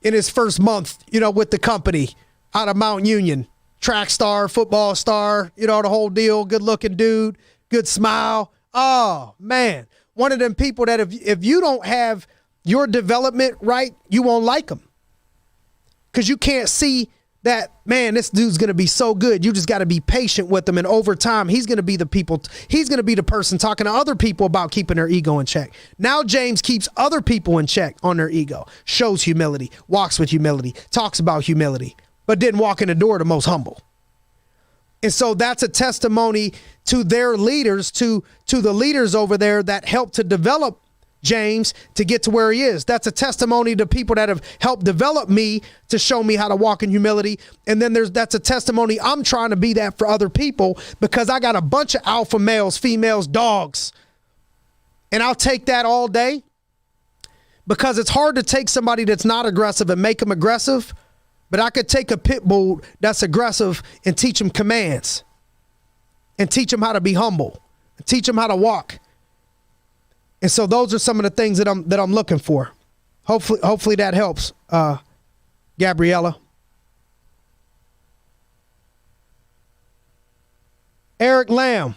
in his first month, with the company out of Mount Union. track star, football star, you know, the whole deal, good looking dude, good smile. Oh, man. One of them people that if you don't have your development right, you won't like them. Because you can't see that, man, this dude's going to be so good. You just got to be patient with him. And over time, he's going to be the person talking to other people about keeping their ego in check. Now James keeps other people in check on their ego, shows humility, walks with humility, talks about humility, but didn't walk in the door the most humble. And so that's a testimony to their leaders, to the leaders over there that helped to develop James to get to where he is. That's a testimony to people that have helped develop me to show me how to walk in humility. And then that's a testimony. I'm trying to be that for other people because I got a bunch of alpha males, females, dogs. And I'll take that all day because it's hard to take somebody that's not aggressive and make them aggressive. But I could take a pit bull that's aggressive and teach them commands and teach them how to be humble and teach them how to walk. And so those are some of the things that I'm looking for. Hopefully that helps, Gabriella. Eric Lamb,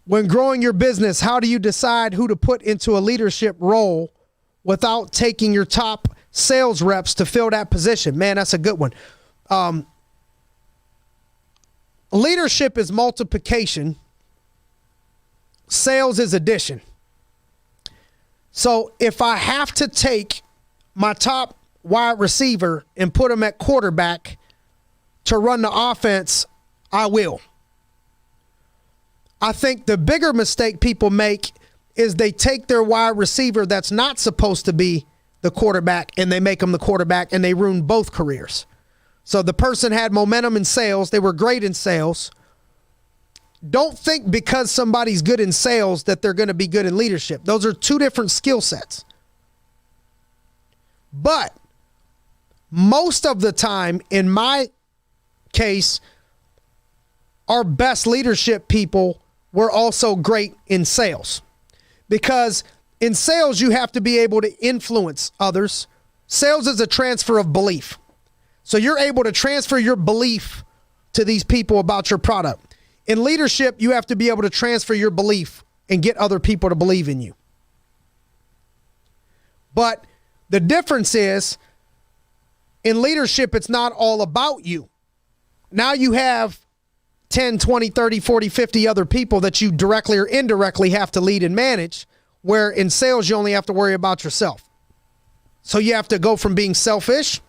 when growing your business, how do you decide who to put into a leadership role without taking your top sales reps to fill that position? Man, that's a good one. Leadership is multiplication. Sales is addition. So if I have to take my top wide receiver and put him at quarterback to run the offense, I will. I think the bigger mistake people make is they take their wide receiver that's not supposed to be the quarterback and they make him the quarterback and they ruin both careers. So the person had momentum in sales. They were great in sales. Don't think because somebody's good in sales that they're going to be good in leadership. Those are two different skill sets. But most of the time, in my case, our best leadership people were also great in sales. Because in sales, you have to be able to influence others. Sales is a transfer of belief. So you're able to transfer your belief to these people about your product. In leadership, you have to be able to transfer your belief and get other people to believe in you. But the difference is, in leadership, it's not all about you. Now you have 10, 20, 30, 40, 50 other people that you directly or indirectly have to lead and manage, where in sales, you only have to worry about yourself. So you have to go from being selfish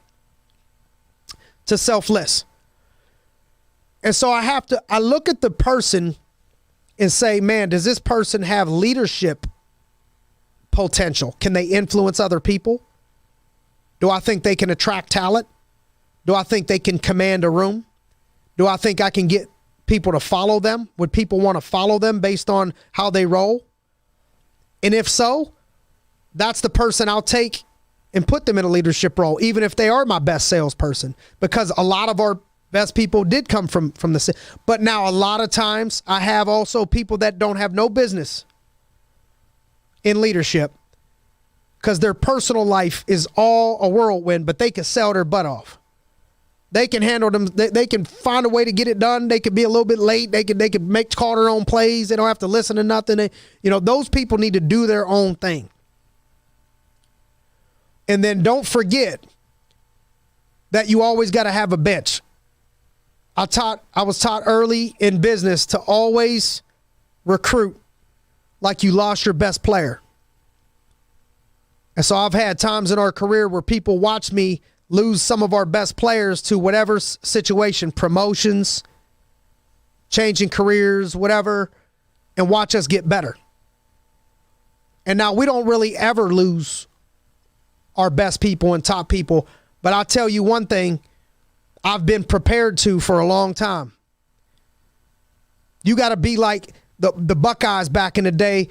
to selfless. And so I look at the person and say, man, does this person have leadership potential? Can they influence other people? Do I think they can attract talent? Do I think they can command a room? Do I think I can get people to follow them? Would people want to follow them based on how they roll? And if so, that's the person I'll take and put them in a leadership role, even if they are my best salesperson, because a lot of our best people did come from the, but now a lot of times I have also people that don't have no business in leadership because their personal life is all a whirlwind, but they can sell their butt off. They can handle them. They can find a way to get it done. They could be a little bit late. They could call their own plays. They don't have to listen to nothing. Those people need to do their own thing. And then don't forget that you always got to have a bench. I was taught early in business to always recruit like you lost your best player. And so I've had times in our career where people watch me lose some of our best players to whatever situation, promotions, changing careers, whatever, and watch us get better. And now we don't really ever lose our best people and top people, but I'll tell you one thing, I've been prepared to for a long time. You got to be like the Buckeyes back in the day,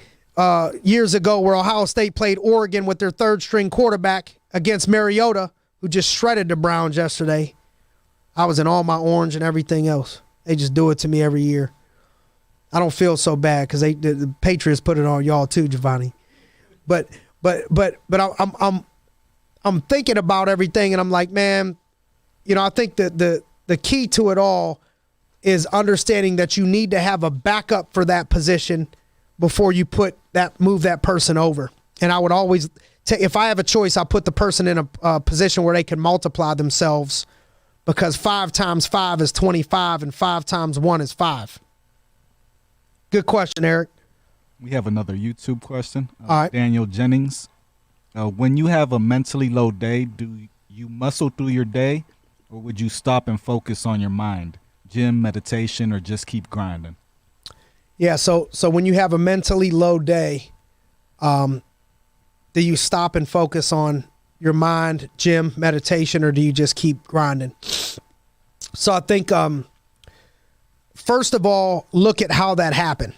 years ago, where Ohio State played Oregon with their third string quarterback against Mariota, who just shredded the Browns yesterday. I was in all my orange and everything else. They just do it to me every year. I don't feel so bad because the Patriots put it on y'all too, Giovanni. But I'm thinking about everything, and I'm like, man, I think that the the key to it all is understanding that you need to have a backup for that position before you move that person over. And I would always if I have a choice, I'll put the person in a position where they can multiply themselves, because 5 times 5 is 25 and 5 times 1 is 5. Good question, Eric. We have another YouTube question. All right. Daniel Jennings. When you have a mentally low day, do you muscle through your day, or would you stop and focus on your mind? Gym, meditation, or just keep grinding? Yeah, so when you have a mentally low day, do you stop and focus on your mind, gym, meditation, or do you just keep grinding? So I think, first of all, look at how that happened.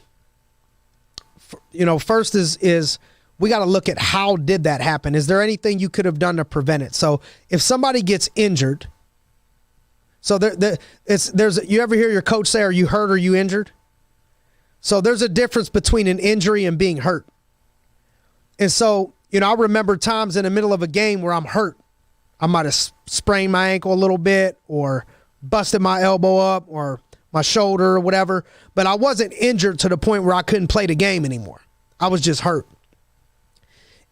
First is we got to look at how did that happen? Is there anything you could have done to prevent it? So if somebody gets injured, so you ever hear your coach say, "Are you hurt? Or are you injured?" So there's a difference between an injury and being hurt. And so, I remember times in the middle of a game where I'm hurt. I might have sprained my ankle a little bit, or busted my elbow up, or my shoulder, or whatever. But I wasn't injured to the point where I couldn't play the game anymore. I was just hurt.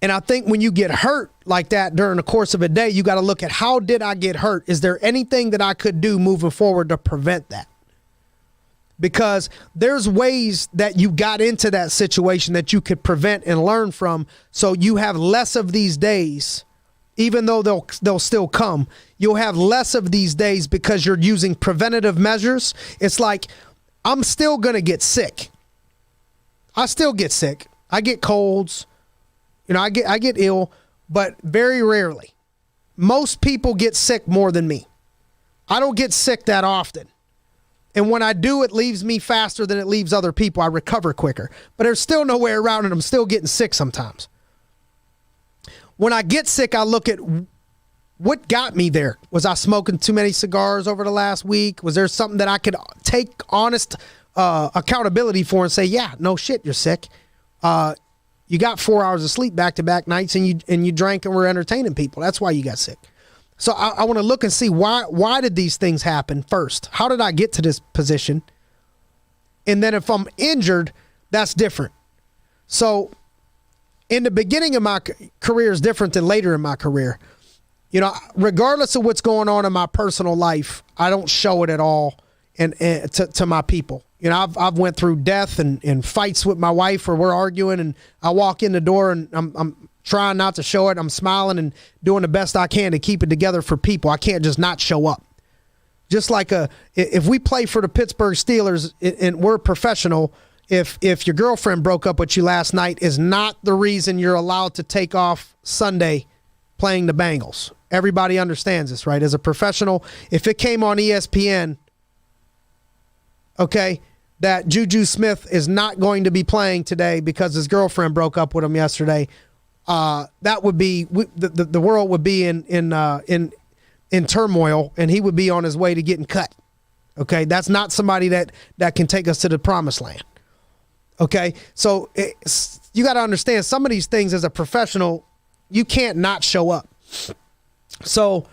And I think when you get hurt like that during the course of a day, you got to look at, how did I get hurt? Is there anything that I could do moving forward to prevent that? Because there's ways that you got into that situation that you could prevent and learn from, so you have less of these days. Even though they'll still come, you'll have less of these days because you're using preventative measures. It's like, I'm still going to get sick. I still get sick. I get colds. I get ill, but very rarely. Most people get sick more than me. I don't get sick that often. And when I do, it leaves me faster than it leaves other people. I recover quicker. But there's still no way around it. I'm still getting sick sometimes. When I get sick, I look at what got me there. Was I smoking too many cigars over the last week? Was there something that I could take honest accountability for and say, yeah, no shit, you're sick. You got 4 hours of sleep back-to-back nights, and you drank and were entertaining people. That's why you got sick. So I want to look and see why did these things happen first? How did I get to this position? And then if I'm injured, that's different. So in the beginning of my career is different than later in my career. Regardless of what's going on in my personal life, I don't show it at all and to my people. I've went through death and fights with my wife where we're arguing, and I walk in the door and I'm trying not to show it. I'm smiling and doing the best I can to keep it together for people. I can't just not show up. Just like if we play for the Pittsburgh Steelers and we're professional, if your girlfriend broke up with you last night is not the reason you're allowed to take off Sunday playing the Bengals. Everybody understands this, right? As a professional, if it came on ESPN, okay, that Juju Smith is not going to be playing today because his girlfriend broke up with him yesterday, that would be the world would be in turmoil, and he would be on his way to getting cut. Okay, that's not somebody that can take us to the promised land. Okay, so you got to understand some of these things as a professional, you can't not show up. So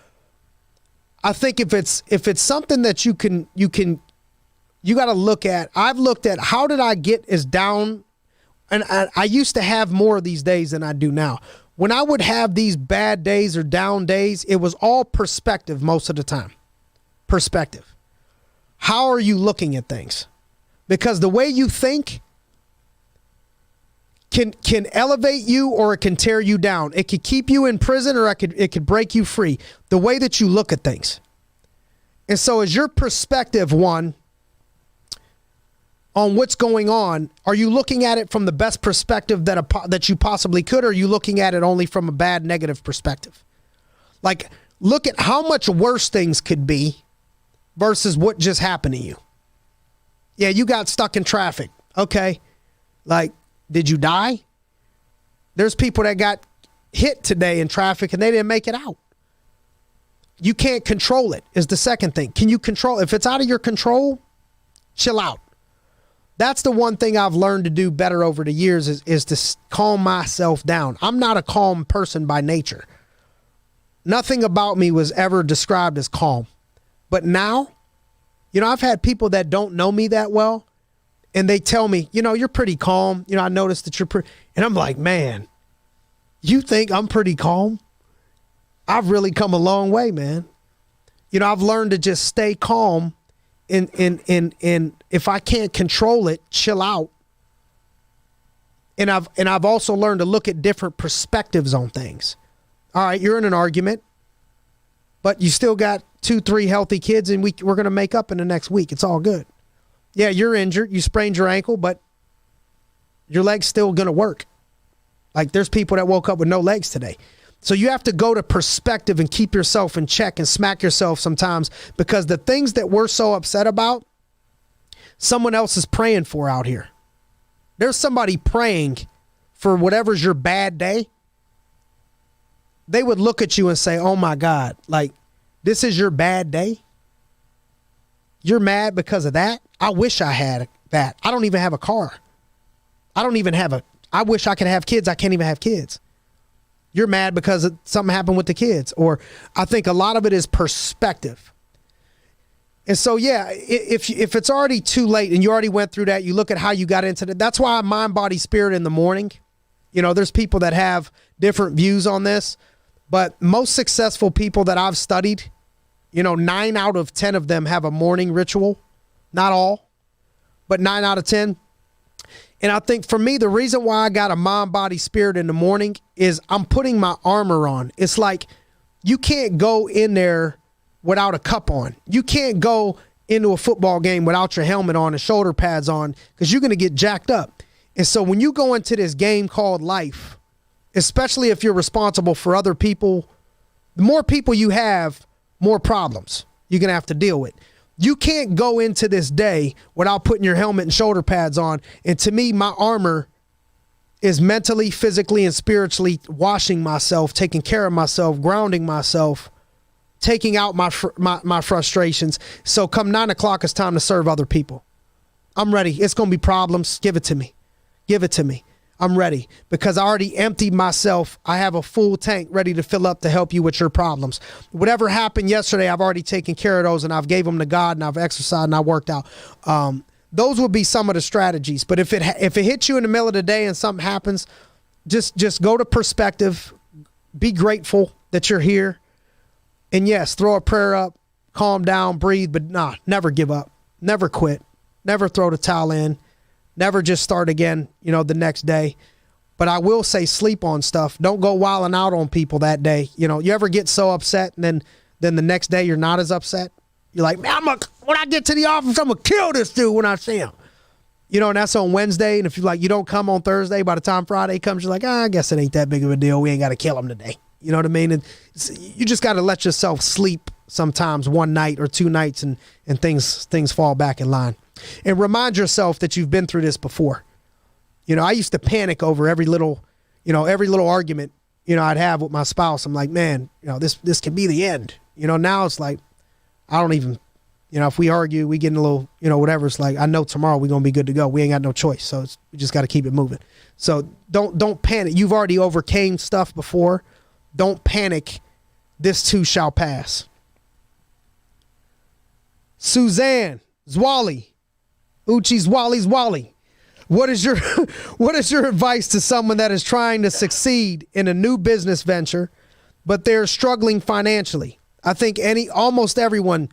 I think if it's something that you got to look at. I've looked at, how did I get as down? And I used to have more of these days than I do now. When I would have these bad days or down days, it was all perspective most of the time. Perspective. How are you looking at things? Because the way you think can elevate you, or it can tear you down. It could keep you in prison, or it could break you free. The way that you look at things. And so is your perspective one on what's going on? Are you looking at it from the best perspective that you possibly could, or are you looking at it only from a bad, negative perspective? Like, look at how much worse things could be versus what just happened to you. Yeah, you got stuck in traffic. Okay. Like, did you die? There's people that got hit today in traffic and they didn't make it out. You can't control it, is the second thing. Can you control? If it's out of your control, chill out. That's the one thing I've learned to do better over the years is to calm myself down. I'm not a calm person by nature. Nothing about me was ever described as calm. But now You know, I've had people that don't know me that well, and they tell me, you know, you're pretty calm. You know, I noticed that you're pretty, and I'm like, man, you think I'm pretty calm? I've really come a long way, man. You know, I've learned to just stay calm, and if I can't control it, chill out. And I've also learned to look at different perspectives on things. All right, you're in an argument, but you still got 2-3 healthy kids, and we're going to make up in the next week. It's all good. Yeah, you're injured. You sprained your ankle, but your leg's still going to work. Like, there's people that woke up with no legs today. So you have to go to perspective and keep yourself in check and smack yourself sometimes, because the things that we're so upset about, someone else is praying for out here. There's somebody praying for whatever's your bad day. They would look at you and say, oh my God, like, this is your bad day? You're mad because of that? I wish I had that. I don't even have a car. I wish I could have kids. I can't even have kids. You're mad because something happened with the kids. Or I think a lot of it is perspective. And so, yeah, if it's already too late and you already went through that, you look at how you got into that. That's why mind, body, spirit in the morning. You know, there's people that have different views on this, but most successful people that I've studied, you know, 9 out of 10 of them have a morning ritual. Not all, but 9 out of 10. And I think for me, the reason why I got a mind, body, spirit in the morning is I'm putting my armor on. It's like you can't go in there without a cup on. You can't go into a football game without your helmet on and shoulder pads on, because you're going to get jacked up. And so when you go into this game called life, especially if you're responsible for other people, the more people you have, more problems you're going to have to deal with. You can't go into this day without putting your helmet and shoulder pads on. And to me, my armor is mentally, physically, and spiritually washing myself, taking care of myself, grounding myself, taking out my frustrations. So come 9 o'clock, it's time to serve other people. I'm ready. It's going to be problems. Give it to me. Give it to me. I'm ready, because I already emptied myself. I have a full tank ready to fill up to help you with your problems. Whatever happened yesterday, I've already taken care of those, and I've gave them to God, and I've exercised, and I worked out. Those would be some of the strategies. But if it hits you in the middle of the day and something happens, just go to perspective. Be grateful that you're here. And yes, throw a prayer up, calm down, breathe, but never give up. Never quit. Never throw the towel in. Never just start again, you know, the next day. But I will say, sleep on stuff. Don't go wilding out on people that day. You know, you ever get so upset and then the next day you're not as upset? You're like, man, when I get to the office, I'm going to kill this dude when I see him. You know, and that's on Wednesday. And if you don't come on Thursday, by the time Friday comes, you're like, I guess it ain't that big of a deal. We ain't got to kill him today. You know what I mean? And you just got to let yourself sleep sometimes one night or 2 nights, and things fall back in line. And remind yourself that you've been through this before. You know, I used to panic over every little argument, you know, I'd have with my spouse. I'm like, man, you know, this could be the end. You know, now it's like, I don't even, you know, if we argue, we get in a little, you know, whatever. It's like, I know tomorrow we're going to be good to go. We ain't got no choice. So we just got to keep it moving. So don't panic. You've already overcame stuff before. Don't panic. This too shall pass. Suzanne Zwally. Uchi's Wally's Wally. What is your advice to someone that is trying to succeed in a new business venture, but they're struggling financially? I think almost everyone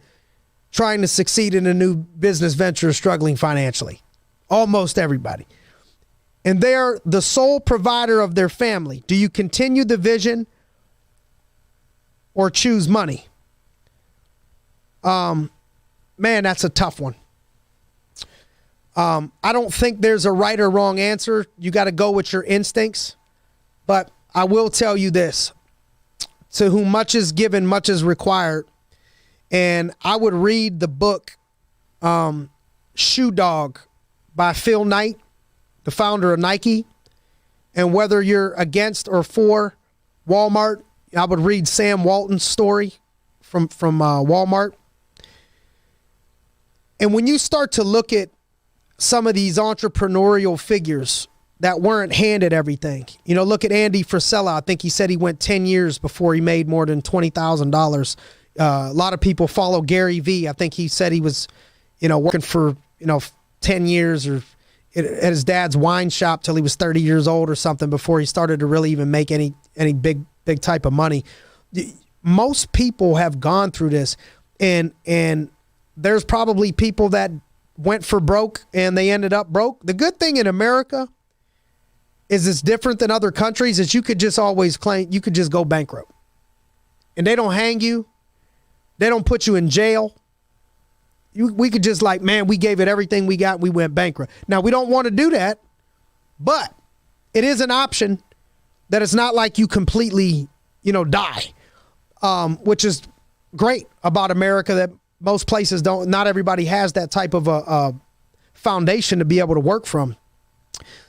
trying to succeed in a new business venture is struggling financially. Almost everybody. And they're the sole provider of their family. Do you continue the vision or choose money? Man, that's a tough one. I don't think there's a right or wrong answer. You got to go with your instincts. But I will tell you this. To whom much is given, much is required. And I would read the book Shoe Dog by Phil Knight, the founder of Nike. And whether you're against or for Walmart, I would read Sam Walton's story from Walmart. And when you start to look at some of these entrepreneurial figures that weren't handed everything, you know, look at Andy Frisella. I think he said he went 10 years before he made more than $20,000 A lot of people follow Gary Vee. I think he said he was, working for, 10 years or at his dad's wine shop till he was 30 years old or something before he started to really even make any big type of money. Most people have gone through this, and there's probably people that went for broke and they ended up broke. The good thing in America is it's different than other countries is you could just always claim, you could just go bankrupt. And they don't hang you. They don't put you in jail. We could just like, man, we gave it everything we got. We went bankrupt. Now, we don't want to do that, but it is an option that it's not like you completely, die, which is great about America that most places don't. Not everybody has that type of a foundation to be able to work from.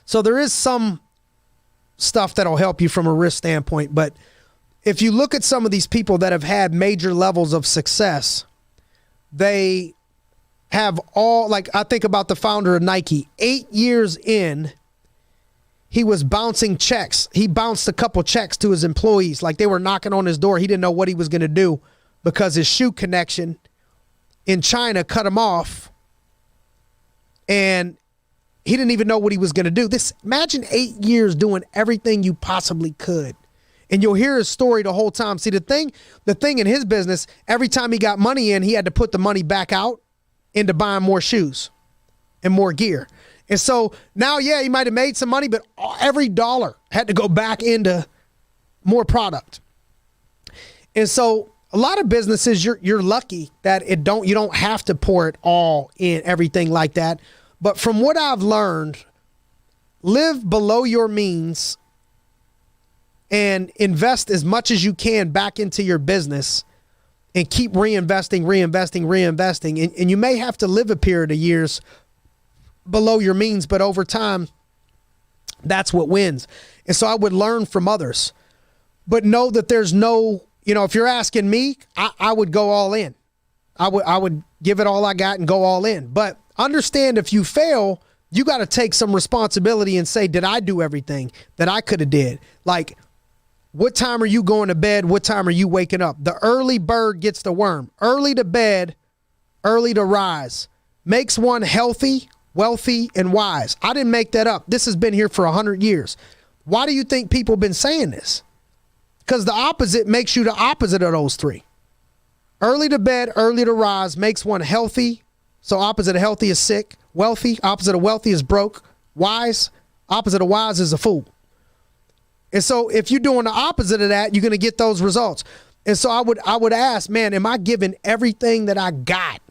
So there is some stuff that'll help you from a risk standpoint. But if you look at some of these people that have had major levels of success, they have all, like I think about the founder of Nike, 8 years in, he was bouncing checks. He bounced a couple checks to his employees. Like they were knocking on his door. He didn't know what he was going to do because his shoe connection in China cut him off. And he didn't even know what he was going to do. Imagine 8 years doing everything you possibly could. And you'll hear his story the whole time. See, the thing in his business, every time he got money in, he had to put the money back out into buying more shoes and more gear. And so now, yeah, he might have made some money, but every dollar had to go back into more product. And so a lot of businesses, you're lucky that you don't have to pour it all in, everything like that. But from what I've learned, live below your means and invest as much as you can back into your business and keep reinvesting. And you may have to live a period of years below your means, but over time, that's what wins. And so I would learn from others, but know that there's no, if you're asking me, I would go all in. I would give it all I got and go all in. But understand, if you fail, you got to take some responsibility and say, did I do everything that I could have did? Like, what time are you going to bed? What time are you waking up? The early bird gets the worm. Early to bed, early to rise. Makes one healthy, wealthy, and wise. I didn't make that up. This has been here for 100 years. Why do you think people have been saying this? Because the opposite makes you the opposite of those three. Early to bed, early to rise makes one healthy. So opposite of healthy is sick. Wealthy, opposite of wealthy is broke. Wise, opposite of wise is a fool. And so if you're doing the opposite of that, you're going to get those results. And so I would ask, man, am I giving everything that I got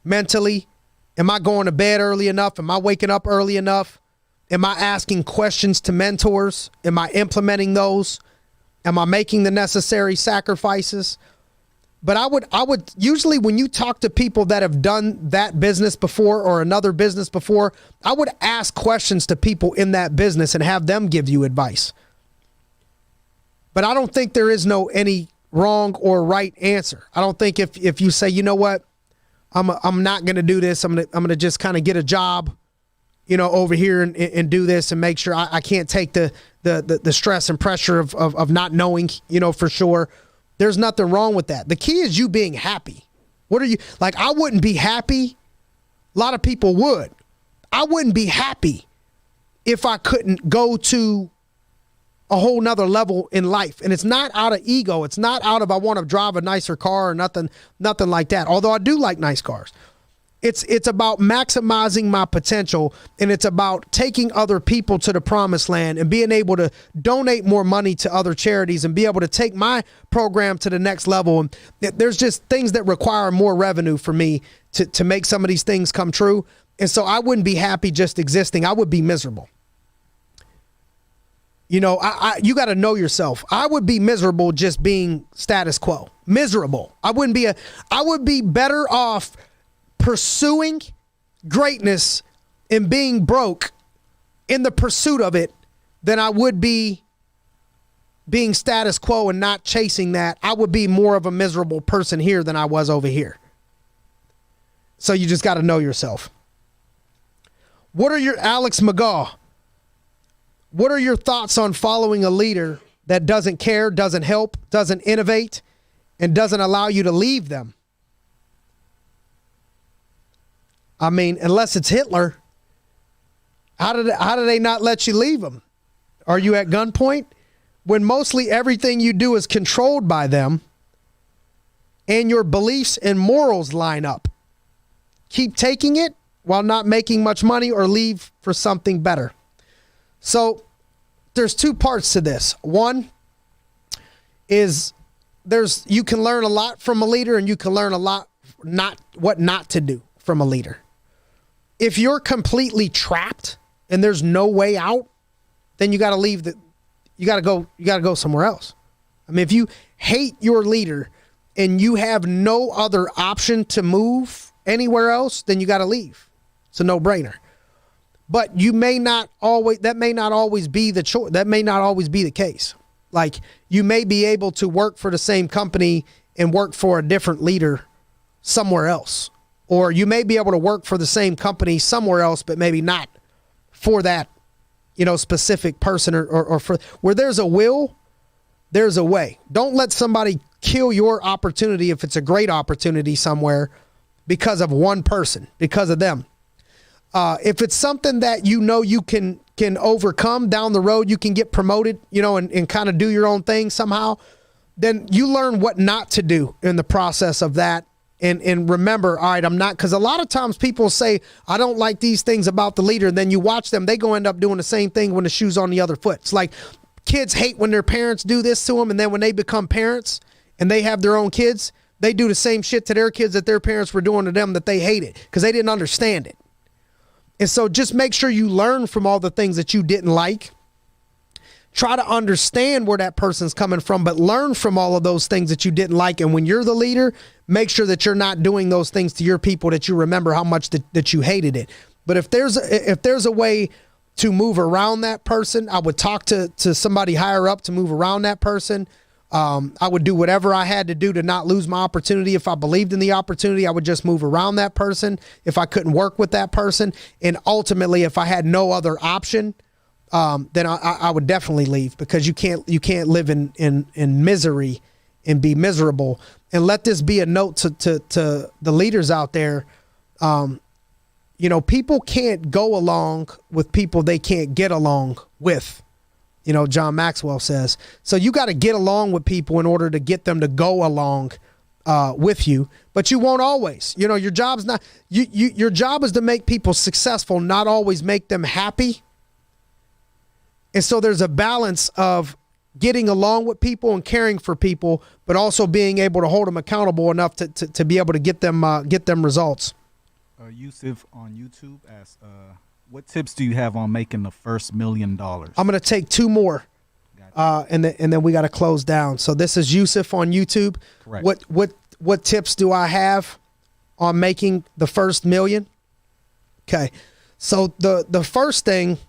mentally? Am I going to bed early enough? Am I waking up early enough? Am I asking questions to mentors? Am I implementing those? Am I making the necessary sacrifices? But I would usually, when you talk to people that have done that business before or another business before, I would ask questions to people in that business and have them give you advice. But I don't think there is any wrong or right answer. I don't think if you say, you know what, I'm not going to do this. I'm going to just kind of get a job, over here and do this and make sure I can't take the stress and pressure of not knowing, for sure. There's nothing wrong with that. The key is you being happy. What are you like? I wouldn't be happy. A lot of people would. I wouldn't be happy if I couldn't go to a whole nother level in life. And it's not out of ego. It's not out of I want to drive a nicer car or nothing like that. Although I do like nice cars. It's about maximizing my potential, and it's about taking other people to the promised land and being able to donate more money to other charities and be able to take my program to the next level. And there's just things that require more revenue for me to make some of these things come true. And so I wouldn't be happy just existing. I would be miserable. You got to know yourself. I would be miserable just being status quo. Miserable. I would be better off pursuing greatness and being broke in the pursuit of it than I would be being status quo and not chasing that. I would be more of a miserable person here than I was over here. So you just got to know yourself. Alex McGaw, what are your thoughts on following a leader that doesn't care, doesn't help, doesn't innovate, and doesn't allow you to leave them. I mean, unless it's Hitler, how do they not let you leave them? Are you at gunpoint? When mostly everything you do is controlled by them and your beliefs and morals line up. Keep taking it while not making much money or leave for something better. So there's two parts to this. One is you can learn a lot from a leader, and you can learn a lot what not to do from a leader. If you're completely trapped and there's no way out, then you got to leave. You got to go somewhere else. I mean, if you hate your leader and you have no other option to move anywhere else, then you got to leave. It's a no-brainer. But that may not always be the choice. That may not always be the case. Like, you may be able to work for the same company and work for a different leader somewhere else. Or you may be able to work for the same company somewhere else, but maybe not for that, specific person or for where there's a will, there's a way. Don't let somebody kill your opportunity if it's a great opportunity somewhere because of one person, because of them. If it's something that you can overcome down the road, you can get promoted, and kind of do your own thing somehow, then you learn what not to do in the process of that. And remember, all right, I'm not, because a lot of times people say, I don't like these things about the leader. And then you watch them, they go end up doing the same thing when the shoe's on the other foot. It's like kids hate when their parents do this to them. And then when they become parents and they have their own kids, they do the same shit to their kids that their parents were doing to them that they hated because they didn't understand it. And so just make sure you learn from all the things that you didn't like. Try to understand where that person's coming from, but learn from all of those things that you didn't like. And when you're the leader, make sure that you're not doing those things to your people, that you remember how much that you hated it. But if there's a way to move around that person, I would talk to somebody higher up to move around that person. I would do whatever I had to do to not lose my opportunity. If I believed in the opportunity, I would just move around that person if I couldn't work with that person. And ultimately, if I had no other option, then I would definitely leave, because you can't live in misery and be miserable. And let this be a note to the leaders out there. People can't go along with people they can't get along with. John Maxwell says. So you got to get along with people in order to get them to go along with you, but you won't always. Your job's not your job is to make people successful, not always make them happy. And so there's a balance of getting along with people and caring for people, but also being able to hold them accountable enough to be able to get them results. Yusuf on YouTube asks, what tips do you have on making the first $1 million? I'm going to take two more, and then we got to close down. So this is Yusuf on YouTube. Correct. What tips do I have on making the first $1 million? Okay, so the first thing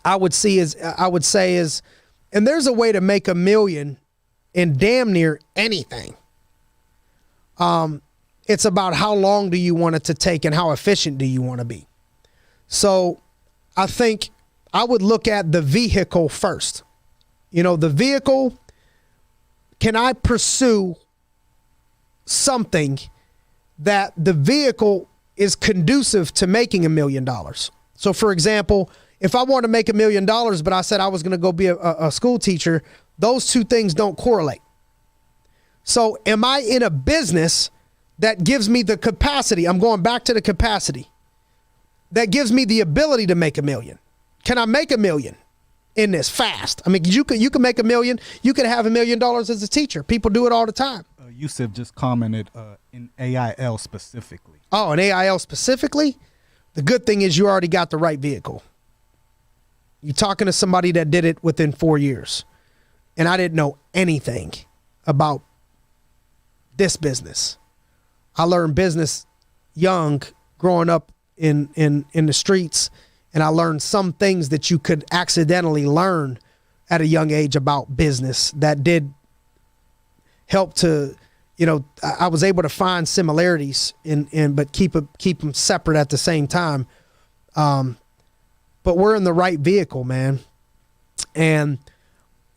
I would say is, and there's a way to make $1 million in damn near anything. It's about how long do you want it to take and how efficient do you want to be. So I think I would look at the vehicle first. The vehicle, can I pursue something that the vehicle is conducive to making $1 million? So for example, if I want to make $1 million, but I said I was going to go be a school teacher, those two things don't correlate. So am I in a business that gives me the capacity? I'm going back to the capacity that gives me the ability to make $1 million. Can I make $1 million in this fast? I mean, you can make $1 million. You could have $1 million as a teacher. People do it all the time. Yusuf just commented in AIL specifically. Oh, in AIL specifically? The good thing is you already got the right vehicle. You're talking to somebody that did it within 4 years. And I didn't know anything about this business. I learned business young, growing up in the streets, and I learned some things that you could accidentally learn at a young age about business that did help to, I was able to find similarities but keep them separate at the same time. But we're in the right vehicle, man. And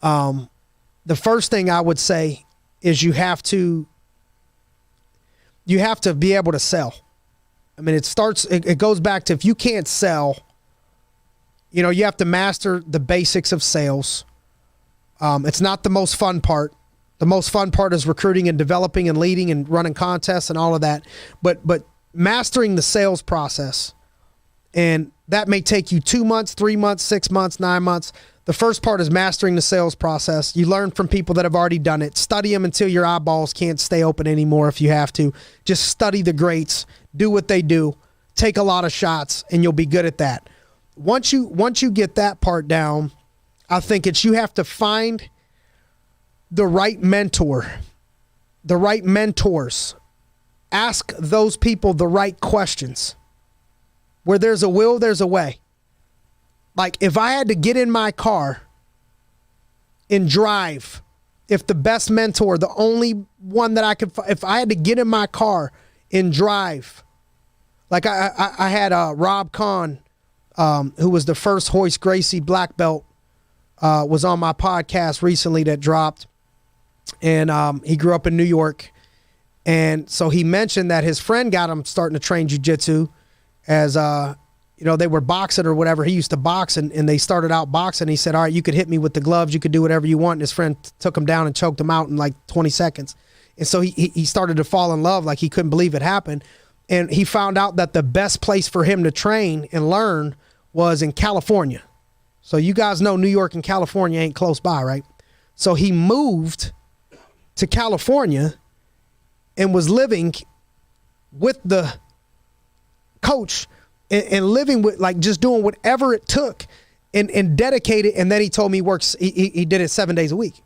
the first thing I would say is you have to be able to sell. I mean, it goes back to, if you can't sell, you have to master the basics of sales. It's not the most fun part. The most fun part is recruiting and developing and leading and running contests and all of that. But mastering the sales process, and that may take you 2 months, 3 months, 6 months, 9 months. The first part is mastering the sales process. You learn from people that have already done it. Study them until your eyeballs can't stay open anymore if you have to. Just study the greats. Do what they do. Take a lot of shots, and you'll be good at that. Once you get that part down, I think you have to find the right mentor, the right mentors. Ask those people the right questions. Where there's a will, there's a way. Like, if I had to get in my car and drive, if the best mentor, the only one that I could, if I had to get in my car and drive, like I had Rob Kahn, who was the first Hoist Gracie black belt, was on my podcast recently that dropped. And he grew up in New York. And so he mentioned that his friend got him starting to train jiu-jitsu as, they were boxing or whatever. He used to box, and they started out boxing. He said, all right, you could hit me with the gloves. You could do whatever you want. And his friend took him down and choked him out in like 20 seconds. And so he started to fall in love, like he couldn't believe it happened. And he found out that the best place for him to train and learn was in California. So you guys know New York and California ain't close by, right? So he moved to California and was living with the coach and living with, like, just doing whatever it took and dedicated. And then he told me he did it 7 days a week.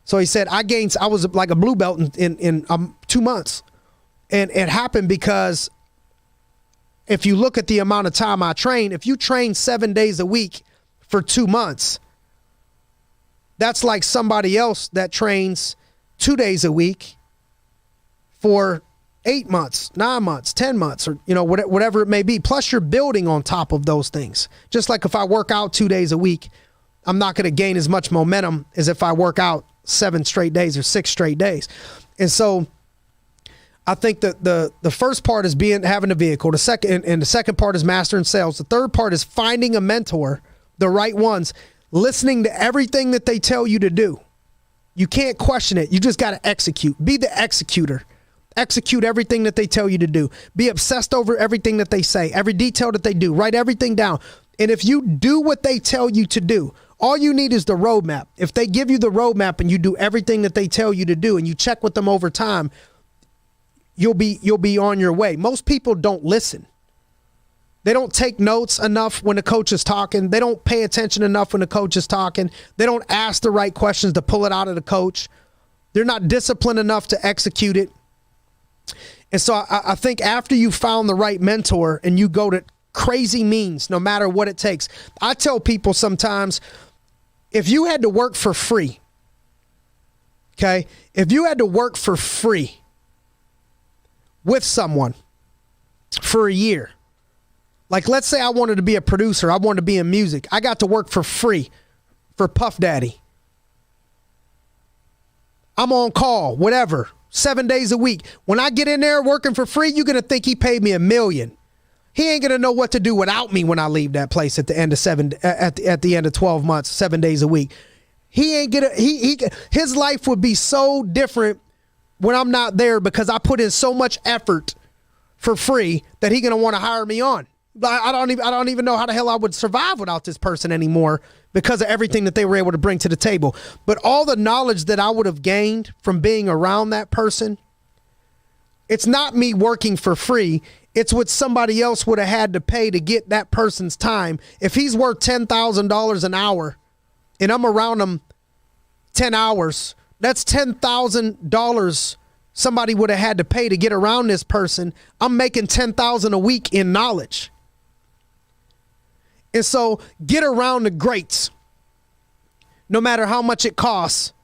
So he said, I was like a blue belt in 2 months. And it happened because if you look at the amount of time I train, if you train 7 days a week for 2 months, that's like somebody else that trains 2 days a week for 8 months, 9 months, 10 months, or, whatever it may be. Plus you're building on top of those things. Just like if I work out 2 days a week, I'm not going to gain as much momentum as if I work out 7 straight days or 6 straight days. And so I think that the first part is having a vehicle. The second part is mastering sales. The third part is finding a mentor, the right ones, listening to everything that they tell you to do. You can't question it. You just got to execute. Be the executor. Execute everything that they tell you to do. Be obsessed over everything that they say, every detail that they do. Write everything down. And if you do what they tell you to do, all you need is the roadmap. If they give you the roadmap and you do everything that they tell you to do and you check with them over time, you'll be on your way. Most people don't listen. They don't take notes enough when the coach is talking. They don't pay attention enough when the coach is talking. They don't ask the right questions to pull it out of the coach. They're not disciplined enough to execute it. And so I think after you found the right mentor and you go to crazy means, no matter what it takes. I tell people sometimes, if you had to work for free, okay, if you had to work for free with someone for a year, like let's say I wanted to be a producer, I wanted to be in music, I got to work for free for Puff Daddy. I'm on call, whatever, 7 days a week. When I get in there working for free, you're going to think he paid me $1 million. He ain't going to know what to do without me when I leave that place at the end of at the end of 12 months, 7 days a week. He ain't going to, his life would be so different when I'm not there because I put in so much effort for free that he going to want to hire me on. I don't even know how the hell I would survive without this person anymore because of everything that they were able to bring to the table. But all the knowledge that I would have gained from being around that person, it's not me working for free. It's what somebody else would have had to pay to get that person's time. If he's worth $10,000 an hour and I'm around him 10 hours, that's $10,000 somebody would have had to pay to get around this person. I'm making $10,000 a week in knowledge. And so get around the greats. No matter how much it costs,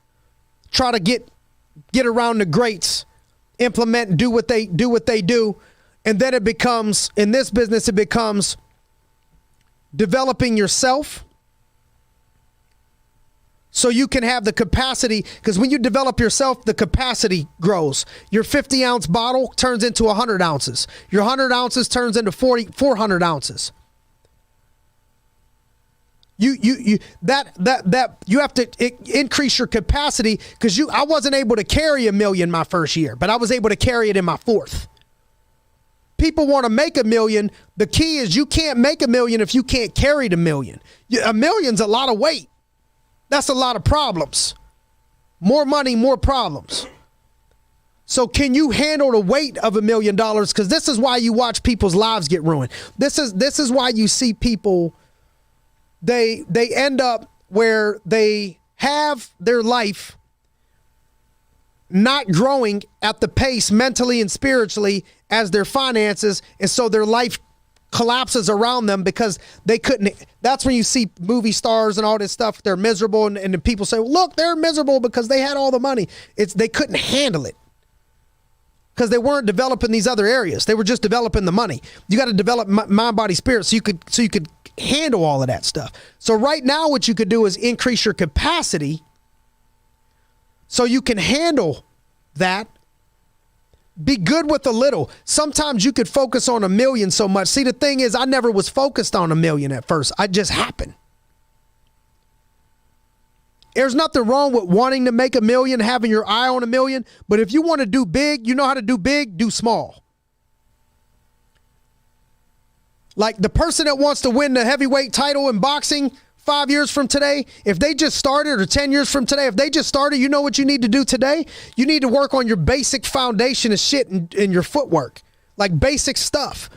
try to get around the greats, implement and do what they do. And then it becomes, in this business, it becomes developing yourself, So you can have the capacity, because when you develop yourself, the capacity grows. Your 50-ounce bottle turns into 100 ounces. Your 100 ounces turns into 400 ounces. You have to increase your capacity, because I wasn't able to carry $1 million my first year, but I was able to carry it in my fourth. People want to make $1 million. The key is you can't make $1 million if you can't carry the $1 million. $1 million's a lot of weight. That's a lot of problems. More money, more problems. So can you handle the weight of $1 million? Because this is why you watch people's lives get ruined. This is why you see people, they end up where they have their life not growing at the pace mentally and spiritually as their finances, and so their life collapses around them because they couldn't. That's when you see movie stars and all this stuff. They're miserable, and the people say, look, they're miserable because they had all the money. They couldn't handle it because they weren't developing these other areas. They were just developing the money. You got to develop mind, body, spirit so you could handle all of that stuff. So right now what you could do is increase your capacity so you can handle that. Be good with a little. Sometimes you could focus on $1 million so much. See, the thing is, I never was focused on $1 million at first. I just happened. There's nothing wrong with wanting to make $1 million, having your eye on $1 million. But if you want to do big, you know how to do big, do small. Like the person that wants to win the heavyweight title in boxing 5 years from today, if they just started, or 10 years from today, if they just started, you know what you need to do today? You need to work on your basic foundation of shit in your footwork, like basic stuff.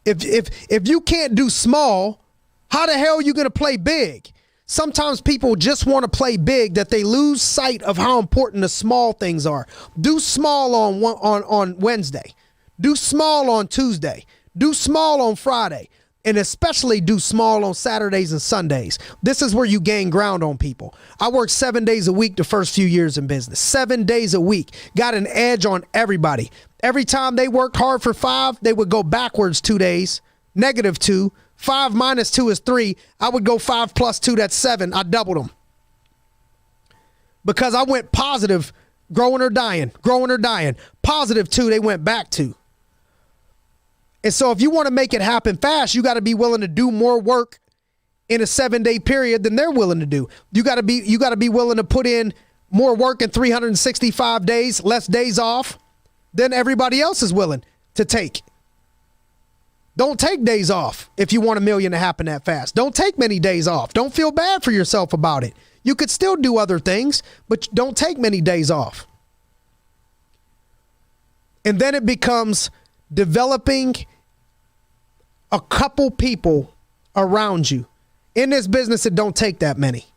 If you can't do small, how the hell are you going to play big? Sometimes people just want to play big that they lose sight of how important the small things are. Do small on Wednesday. Do small on Tuesday. Do small on Friday. And especially do small on Saturdays and Sundays. This is where you gain ground on people. I worked 7 days a week the first few years in business. 7 days a week. Got an edge on everybody. Every time they worked hard for 5, they would go backwards 2 days. -2. 5 minus 2 is 3. I would go 5 plus 2, that's 7. I doubled them. Because I went positive, growing or dying, growing or dying. +2, they went back to. And so if you want to make it happen fast, you got to be willing to do more work in a 7-day period than they're willing to do. You got to be willing to put in more work in 365 days, less days off than everybody else is willing to take. Don't take days off if you want $1 million to happen that fast. Don't take many days off. Don't feel bad for yourself about it. You could still do other things, but don't take many days off. And then it becomes developing a couple people around you. In this business, it don't take that many.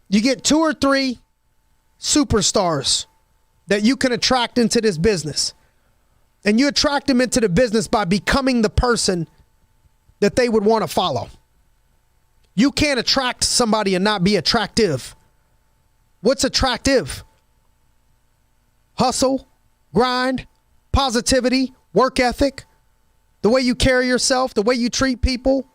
You get 2 or 3 superstars that you can attract into this business. And you attract them into the business by becoming the person that they would want to follow. You can't attract somebody and not be attractive. What's attractive? Hustle, grind, positivity, work ethic, the way you carry yourself, the way you treat people.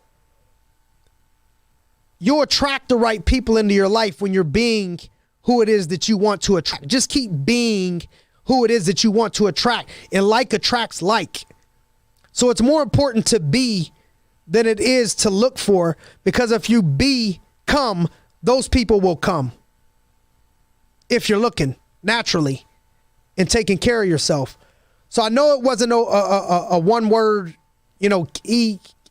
You'll attract the right people into your life when you're being who it is that you want to attract. Just keep being who it is that you want to attract. And like attracts like. So it's more important to be than it is to look for, because if you become, those people will come. If you're looking naturally and taking care of yourself. So I know it wasn't a one word,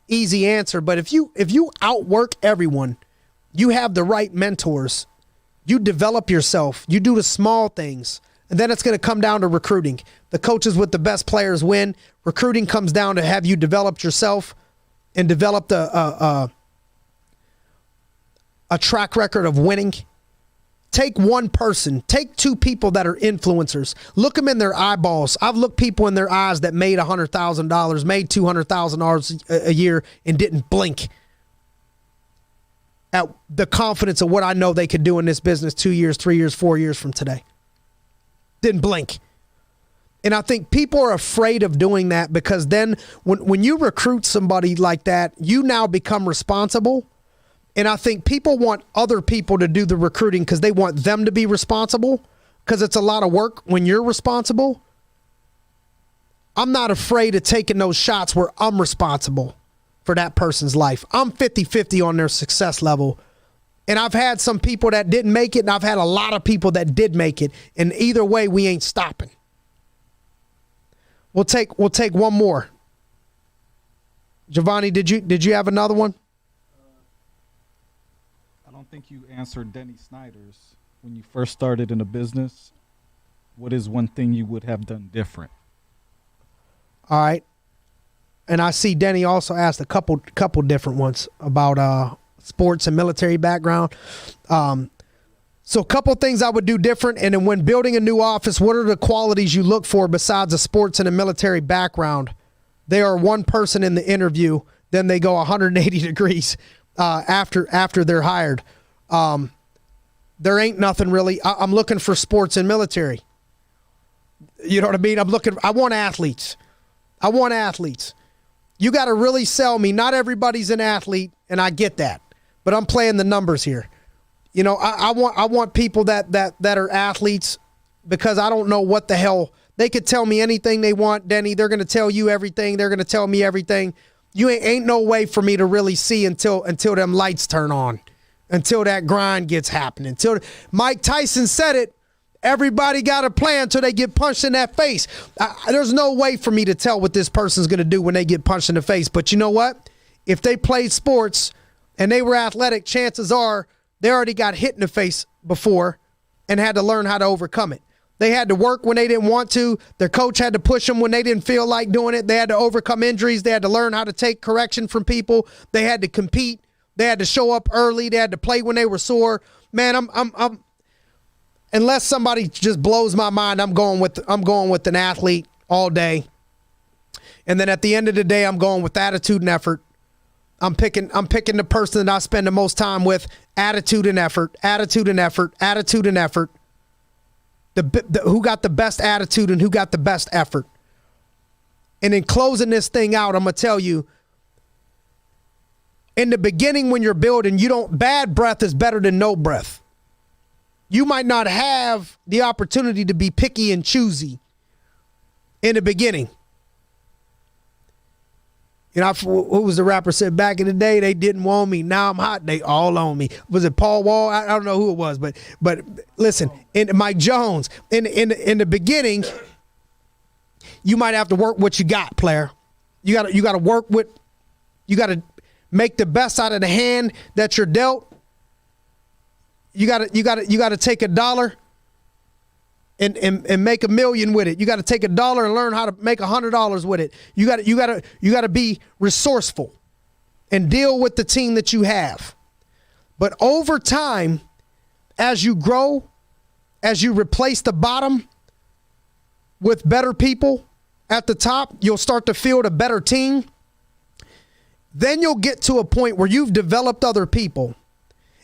easy answer, but if you outwork everyone, you have the right mentors, you develop yourself, you do the small things, and then it's going to come down to recruiting. The coaches with the best players win. Recruiting comes down to have you developed yourself and developed a track record of winning. Take one person, take 2 people that are influencers, look them in their eyeballs. I've looked people in their eyes that made $100,000, made $200,000 a year and didn't blink at the confidence of what I know they could do in this business 2 years, 3 years, 4 years from today. Didn't blink. And I think people are afraid of doing that, because then when you recruit somebody like that, you now become responsible. And I think people want other people to do the recruiting because they want them to be responsible, because it's a lot of work when you're responsible. I'm not afraid of taking those shots where I'm responsible for that person's life. I'm 50-50 on their success level. And I've had some people that didn't make it, and I've had a lot of people that did make it. And either way, we ain't stopping. We'll take one more. Giovanni, did you have another one? I don't think you answered Denny Snyder's. When you first started in a business, what is one thing you would have done different? All right. And I see Denny also asked a couple different ones about sports and military background. So a couple things I would do different. And then when building a new office, what are the qualities you look for besides a sports and a military background? They are one person in the interview, then they go 180 degrees after they're hired. There ain't nothing really. I'm looking for sports and military. You know what I mean? I want athletes. You got to really sell me. Not everybody's an athlete, and I get that. But I'm playing the numbers here. You know, I want people that are athletes, because I don't know what the hell. They could tell me anything they want, Denny. They're going to tell you everything. They're going to tell me everything. You ain't no way for me to really see until them lights turn on, until that grind gets happening. Until Mike Tyson said it, everybody got a plan until they get punched in that face. There's no way for me to tell what this person's going to do when they get punched in the face. But you know what? If they played sports and they were athletic, chances are they already got hit in the face before and had to learn how to overcome it. They had to work when they didn't want to. Their coach had to push them when they didn't feel like doing it. They had to overcome injuries. They had to learn how to take correction from people. They had to compete. They had to show up early. They had to play when they were sore. Man, I'm unless somebody just blows my mind, I'm going with an athlete all day. And then at the end of the day, I'm going with attitude and effort. I'm picking the person that I spend the most time with. Attitude and effort. Who got the best attitude and who got the best effort. And in closing this thing out, I'm going to tell you, in the beginning when you're building, bad breath is better than no breath. You might not have the opportunity to be picky and choosy in the beginning. You know, who was the rapper said back in the day, they didn't want me. Now I'm hot. They all on me. Was it Paul Wall? I don't know who it was, but listen, in Mike Jones, in the beginning, you might have to work what you got, player. You got to work with, you got to make the best out of the hand that you're dealt. You got to take $1 and make $1 million with it. You got to take $1 and learn how to make $100 with it. You got to be resourceful and deal with the team that you have. But over time, as you grow, as you replace the bottom with better people at the top, you'll start to field a better team. Then you'll get to a point where you've developed other people.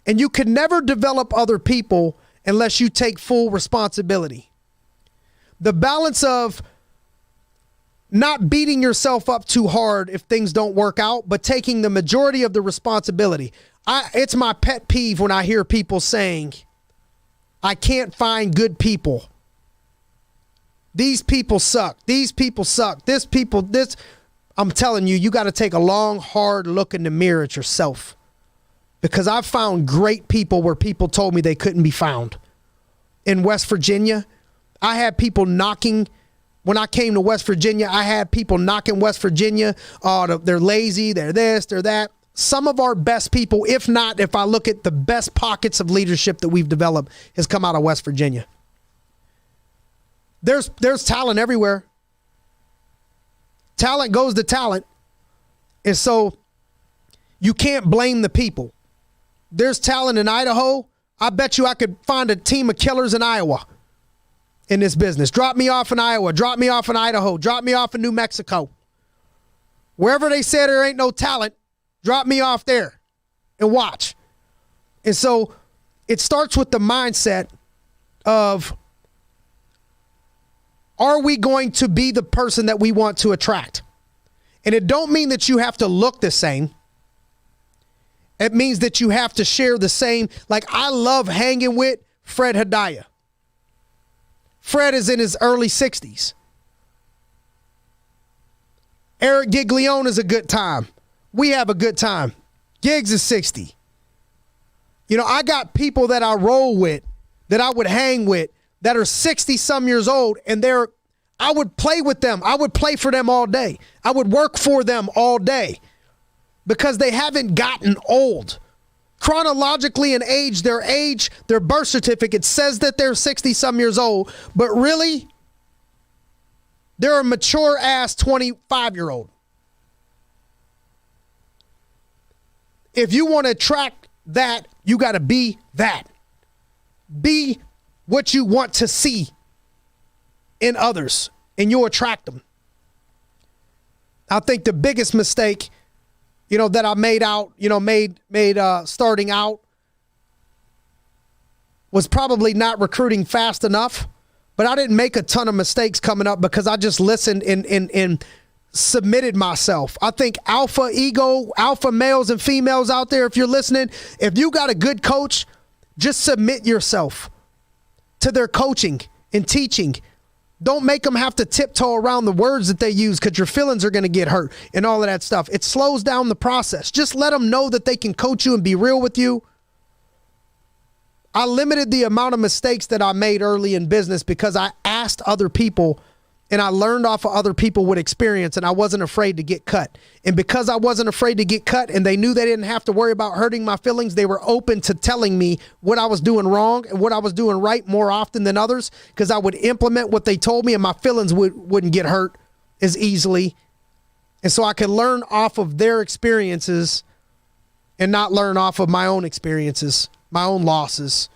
And you can never develop other people unless you take full responsibility. The balance of not beating yourself up too hard if things don't work out, but taking the majority of the responsibility. It's my pet peeve when I hear people saying, I can't find good people. These people suck. These people suck. This. I'm telling you, you got to take a long, hard look in the mirror at yourself. Because I've found great people where people told me they couldn't be found. In West Virginia, I had people knocking. When I came to West Virginia, I had people knocking West Virginia. Oh, they're lazy, they're this, they're that. Some of our best people, if I look at the best pockets of leadership that we've developed, has come out of West Virginia. There's talent everywhere. Talent goes to talent. And so you can't blame the people. There's talent in Idaho. I bet you I could find a team of killers in Iowa in this business. Drop me off in Iowa. Drop me off in Idaho. Drop me off in New Mexico. Wherever they say there ain't no talent, drop me off there and watch. And so it starts with the mindset of, are we going to be the person that we want to attract? And it don't mean that you have to look the same. It means that you have to share the same. Like, I love hanging with Fred Hedaya. Fred is in his early 60s. Eric Giglione is a good time. We have a good time. Giggs is 60. You know, I got people that I roll with, that I would hang with, that are 60-some years old, and I would play with them. I would play for them all day. I would work for them all day because they haven't gotten old. Chronologically in age, their birth certificate says that they're 60-some years old, but really, they're a mature-ass 25-year-old. If you want to attract that, you got to be that. Be what you want to see in others, and you'll attract them. I think the biggest mistake, that I made starting out was probably not recruiting fast enough. But I didn't make a ton of mistakes coming up because I just listened and submitted myself. I think alpha males and females out there, if you're listening, if you got a good coach, just submit yourself to their coaching and teaching. Don't make them have to tiptoe around the words that they use because your feelings are going to get hurt and all of that stuff. It slows down the process. Just let them know that they can coach you and be real with you. I limited the amount of mistakes that I made early in business because I asked other people and I learned off of other people with experience, and I wasn't afraid to get cut. And because I wasn't afraid to get cut and they knew they didn't have to worry about hurting my feelings, they were open to telling me what I was doing wrong and what I was doing right more often than others, because I would implement what they told me and my feelings wouldn't get hurt as easily. And so I could learn off of their experiences and not learn off of my own experiences, my own losses,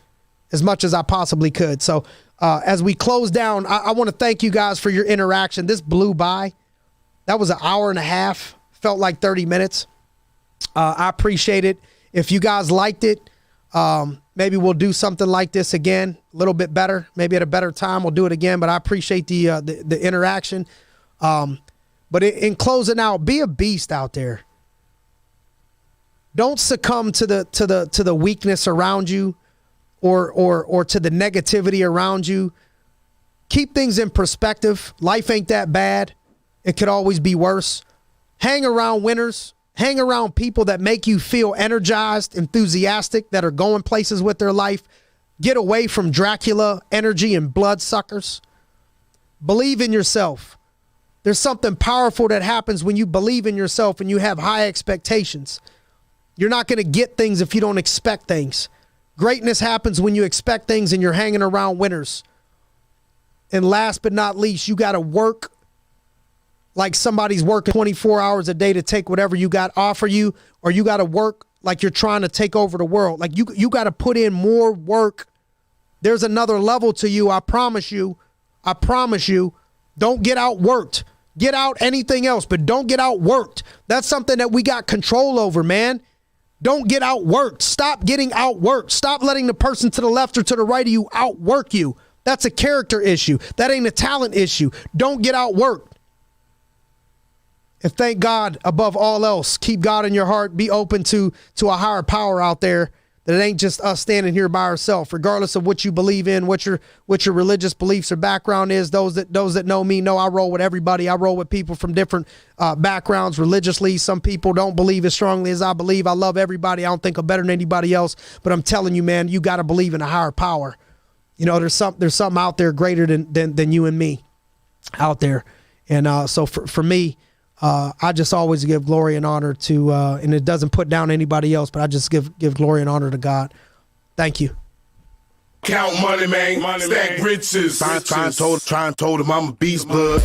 as much as I possibly could. So as we close down, I want to thank you guys for your interaction. This blew by. That was an hour and a half. Felt like 30 minutes. I appreciate it. If you guys liked it, maybe we'll do something like this again, a little bit better. Maybe at a better time we'll do it again. But I appreciate the interaction. But in closing out, be a beast out there. Don't succumb to the weakness around you. Or to the negativity around you. Keep things in perspective. Life ain't that bad. It could always be worse. Hang around winners. Hang around people that make you feel energized, enthusiastic, that are going places with their life. Get away from Dracula energy and bloodsuckers. Believe in yourself. There's something powerful that happens when you believe in yourself and you have high expectations. You're not going to get things if you don't expect things. Greatness happens when you expect things and you're hanging around winners. And last but not least, you got to work like somebody's working 24 hours a day to take whatever you got offer you, or you got to work like you're trying to take over the world. Like you got to put in more work. There's another level to you. I promise you. Don't get outworked. Get out anything else, but don't get outworked. That's something that we got control over, man. Don't get outworked. Stop getting outworked. Stop letting the person to the left or to the right of you outwork you. That's a character issue. That ain't a talent issue. Don't get outworked. And thank God above all else. Keep God in your heart. Be open to a higher power out there. That it ain't just us standing here by ourselves, regardless of what you believe in, what your religious beliefs or background is. Those that know me know I roll with everybody. I roll with people from different backgrounds religiously. Some people don't believe as strongly as I believe. I love everybody. I don't think I'm better than anybody else. But I'm telling you, man, you got to believe in a higher power. There's something out there greater than you and me out there. And so for me, I just always give glory and honor to, and it doesn't put down anybody else, but I just give glory and honor to God. Thank you. Count money, man. Stack riches. Try and told him I'm a beast, blood.